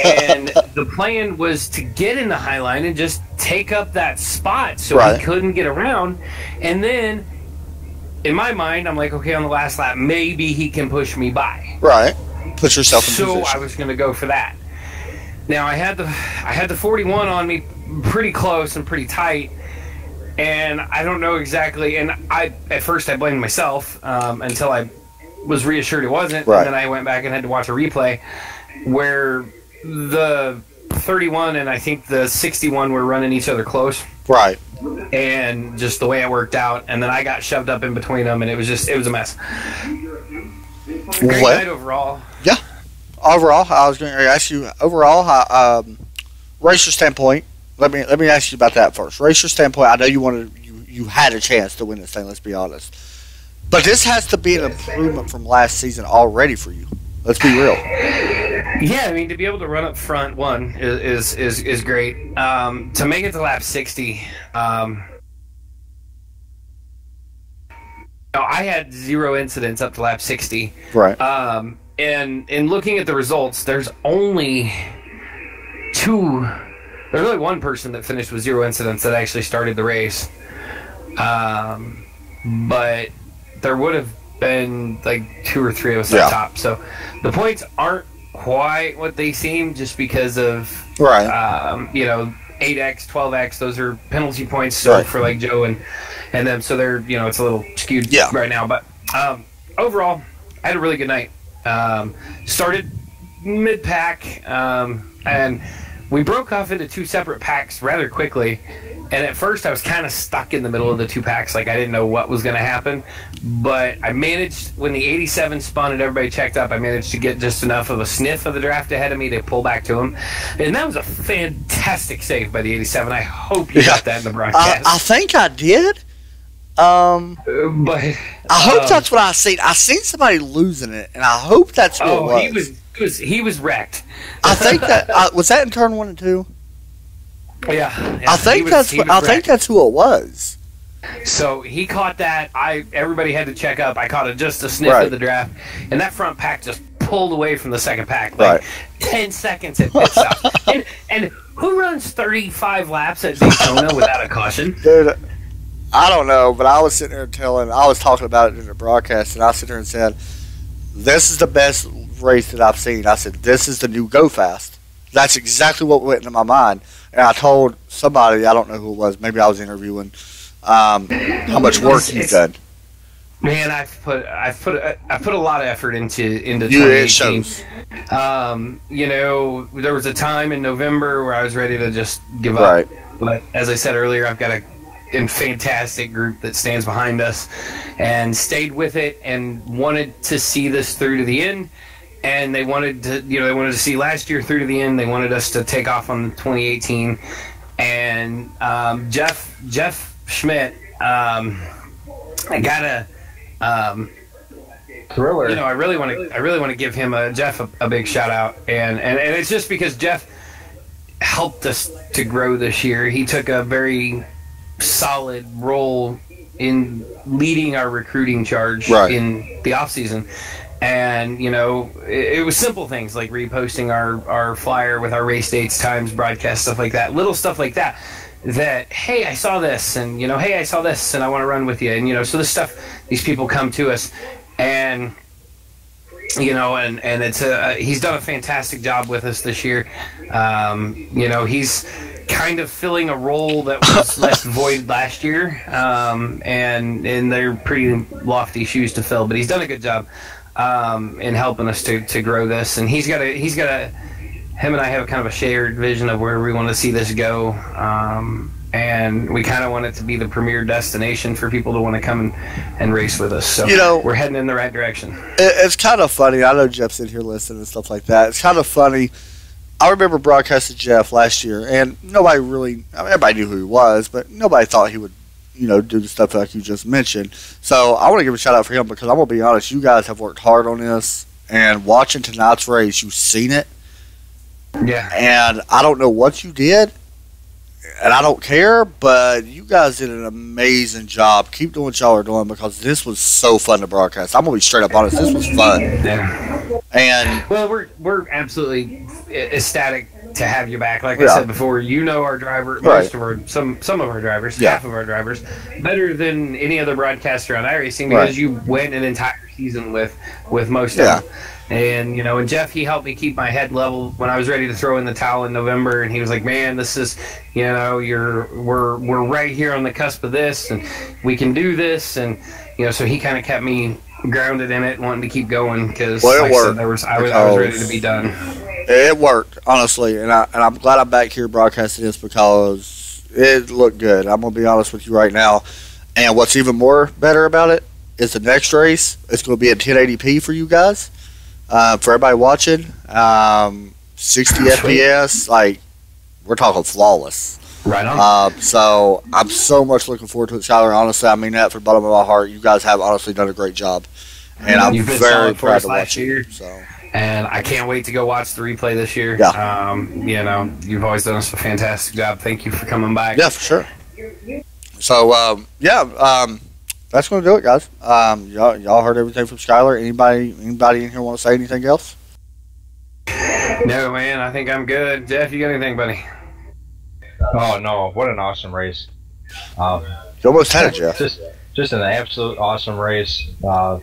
and the plan was to get in the high line and just take up that spot so he couldn't get around. And then, in my mind, I'm like, okay, on the last lap, maybe he can push me by. Right. Put yourself in position. So I was going to go for that. Now, I had the 41 on me pretty close and pretty tight, and I don't know exactly. And at first I blamed myself until I was reassured it wasn't. Right. And then I went back and had to watch a replay where the 31 and I think the 61 were running each other close. Right. And just the way it worked out, and then I got shoved up in between them, and it was a mess. Great night overall. Yeah. Overall, I was going to ask you, overall, racer standpoint, let me ask you about that first. Racer standpoint, I know you had a chance to win this thing, let's be honest. But this has to be an improvement from last season already for you. Let's be real. Yeah, I mean, to be able to run up front, one, is great. To make it to lap 60, I had 0 incidents up to lap 60. Right. And in looking at the results, there's only one person that finished with 0 incidents that actually started the race. But there would have been like 2 or 3 of us at top. So the points aren't quite what they seem, just because of 8x, 12x. Those are penalty points for like Joe and them. So they're it's a little skewed right now. But overall, I had a really good night. Started mid-pack, and we broke off into 2 separate packs rather quickly. And at first, I was kind of stuck in the middle of the 2 packs, like I didn't know what was going to happen. But I managed, when the 87 spun and everybody checked up, I managed to get just enough of a sniff of the draft ahead of me to pull back to him. And that was a fantastic save by the 87. I hope you got that in the broadcast. I think I did. But I hope that's what I seen. I seen somebody losing it, and I hope that's who it was. He was wrecked. I think that was that in turn 1 and 2. Yeah, I think that's who it was. So he caught that. Everybody had to check up. I caught just a sniff of the draft, and that front pack just pulled away from the second pack, like 10 seconds at pit stop. And who runs 35 laps at Daytona without a caution? Dude, I don't know, but I was sitting there I was talking about it in the broadcast, and I was sitting there and said, "This is the best race that I've seen." I said, "This is the new Go Fast." That's exactly what went into my mind. And I told somebody, I don't know who it was, maybe I was interviewing, how much work he's done. Man, I've put a lot of effort into 2018. There was a time in November where I was ready to just give up. But as I said earlier, I've got a fantastic group that stands behind us and stayed with it and wanted to see this through to the end. And they wanted to see last year through to the end. They wanted us to take off on 2018. And Jeff Schmidt, I got a thriller. I really want to give him Jeff a big shout out. And it's just because Jeff helped us to grow this year. He took a very solid role in leading our recruiting charge in the off season. And, it was simple things like reposting our flyer with our race dates, times, broadcast, stuff like that. Little stuff like that, hey, I saw this, and, hey, I saw this, and I want to run with you. And, so this stuff, these people come to us. And, and it's he's done a fantastic job with us this year. He's kind of filling a role that was less void last year. And they're pretty lofty shoes to fill, but he's done a good job. In helping us to grow this, and him and I have a kind of a shared vision of where we want to see this go, and we kind of want it to be the premier destination for people to want to come and race with us. So we're heading in the right direction. It's kind of funny. I know Jeff's in here listening and stuff like that. It's kind of funny. I remember broadcasting Jeff last year, and nobody really, everybody knew who he was, but nobody thought he would do the stuff like you just mentioned. So I want to give a shout out for him because I'm going to be honest, you guys have worked hard on this, and watching tonight's race, you've seen it. Yeah. And I don't know what you did, and I don't care, but you guys did an amazing job. Keep doing what y'all are doing because this was so fun to broadcast. I'm going to be straight up honest, this was fun. Yeah. And well, we're absolutely ecstatic to have you back. Like I said before, our driver, most of our some of our drivers, half of our drivers, better than any other broadcaster on iRacing because you went an entire season with most of them. And and Jeff, he helped me keep my head level when I was ready to throw in the towel in November, and he was like, "Man, this is we're right here on the cusp of this, and we can do this." And so he kind of kept me grounded in it, wanting to keep going because I was ready to be done. It worked, honestly, and I'm glad I'm back here broadcasting this because it looked good. I'm gonna be honest with you right now, and what's even more better about it is the next race. It's gonna be at 1080p for you guys, for everybody watching. 60 FPS, like we're talking flawless. Right on. So I'm so much looking forward to it, Skyler. Honestly, I mean that from the bottom of my heart. You guys have honestly done a great job, and I'm very proud to watch it. So. And I can't wait to go watch the replay this year. Yeah. You've always done us a fantastic job. Thank you for coming back. Yeah, for sure. So, that's going to do it, guys. Y'all heard everything from Skyler. Anybody in here want to say anything else? No, man. I think I'm good. Jeff, you got anything, buddy? Oh, no. What an awesome race. You almost had it, Jeff. Just an absolute awesome race.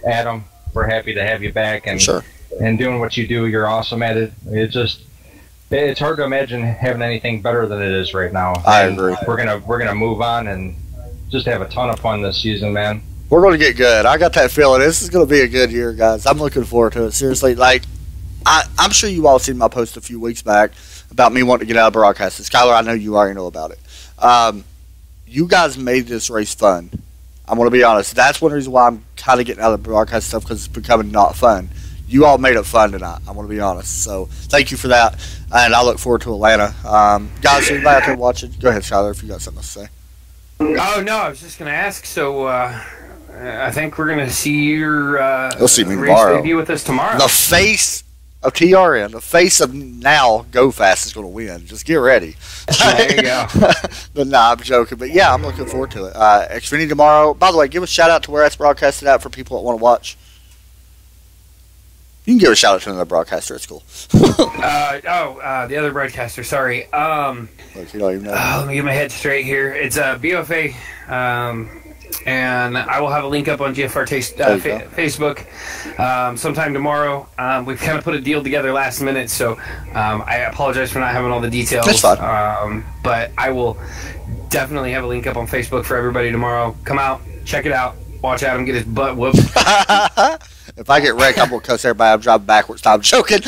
Adam, we're happy to have you back. And sure. And doing what you do, you're awesome at it. It's hard to imagine having anything better than it is right now. I agree. We're gonna move on and just have a ton of fun this season, man. We're gonna get good. I got that feeling. This is gonna be a good year, guys. I'm looking forward to it. Seriously, like I'm sure you all seen my post a few weeks back about me wanting to get out of broadcasting. Skyler, I know you already know about it. You guys made this race fun. I'm gonna be honest. That's one reason why I'm kind of getting out of the broadcast stuff because it's becoming not fun. You all made it fun tonight. I'm going to be honest. So thank you for that, and I look forward to Atlanta. Guys, anybody out there watching? Go ahead, Skyler, if you got something to say. Oh no, I was just going to ask. So I think we're going to see your you'll see me race tomorrow. debut with us tomorrow. The face of TRN, the face of now Go Fast is going to win. Just get ready. There you go. But nah, I'm joking. But yeah, I'm looking forward to it. Xfinity tomorrow. By the way, give a shout out to where that's broadcasted at for people that want to watch. You can give a shout out to another broadcaster. It's cool. The other broadcaster. Sorry. Look, you don't even know. Let me get my head straight here. It's BOFA, and I will have a link up on GFR Facebook sometime tomorrow. We've kind of put a deal together last minute, so I apologize for not having all the details. That's fine. But I will definitely have a link up on Facebook for everybody tomorrow. Come out, check it out, watch Adam get his butt whooped. If I get wrecked, I'm going to cuss everybody. I'm driving backwards. No, I'm joking.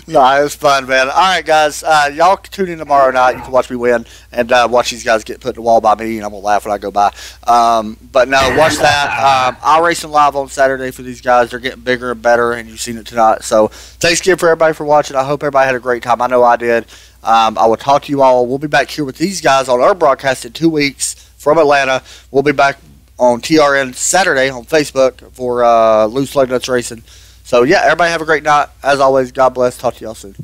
No, it was fun, man. All right, guys. Y'all tune in tomorrow night. You can watch me win and watch these guys get put in the wall by me, and I'm going to laugh when I go by. But no, watch that. I'll race them live on Saturday for these guys. They're getting bigger and better, and you've seen it tonight. So thanks again for everybody for watching. I hope everybody had a great time. I know I did. I will talk to you all. We'll be back here with these guys on our broadcast in 2 weeks from Atlanta. We'll be back on TRN Saturday on Facebook for Loose Lug Nuts Racing. So, yeah, everybody have a great night. As always, God bless. Talk to y'all soon.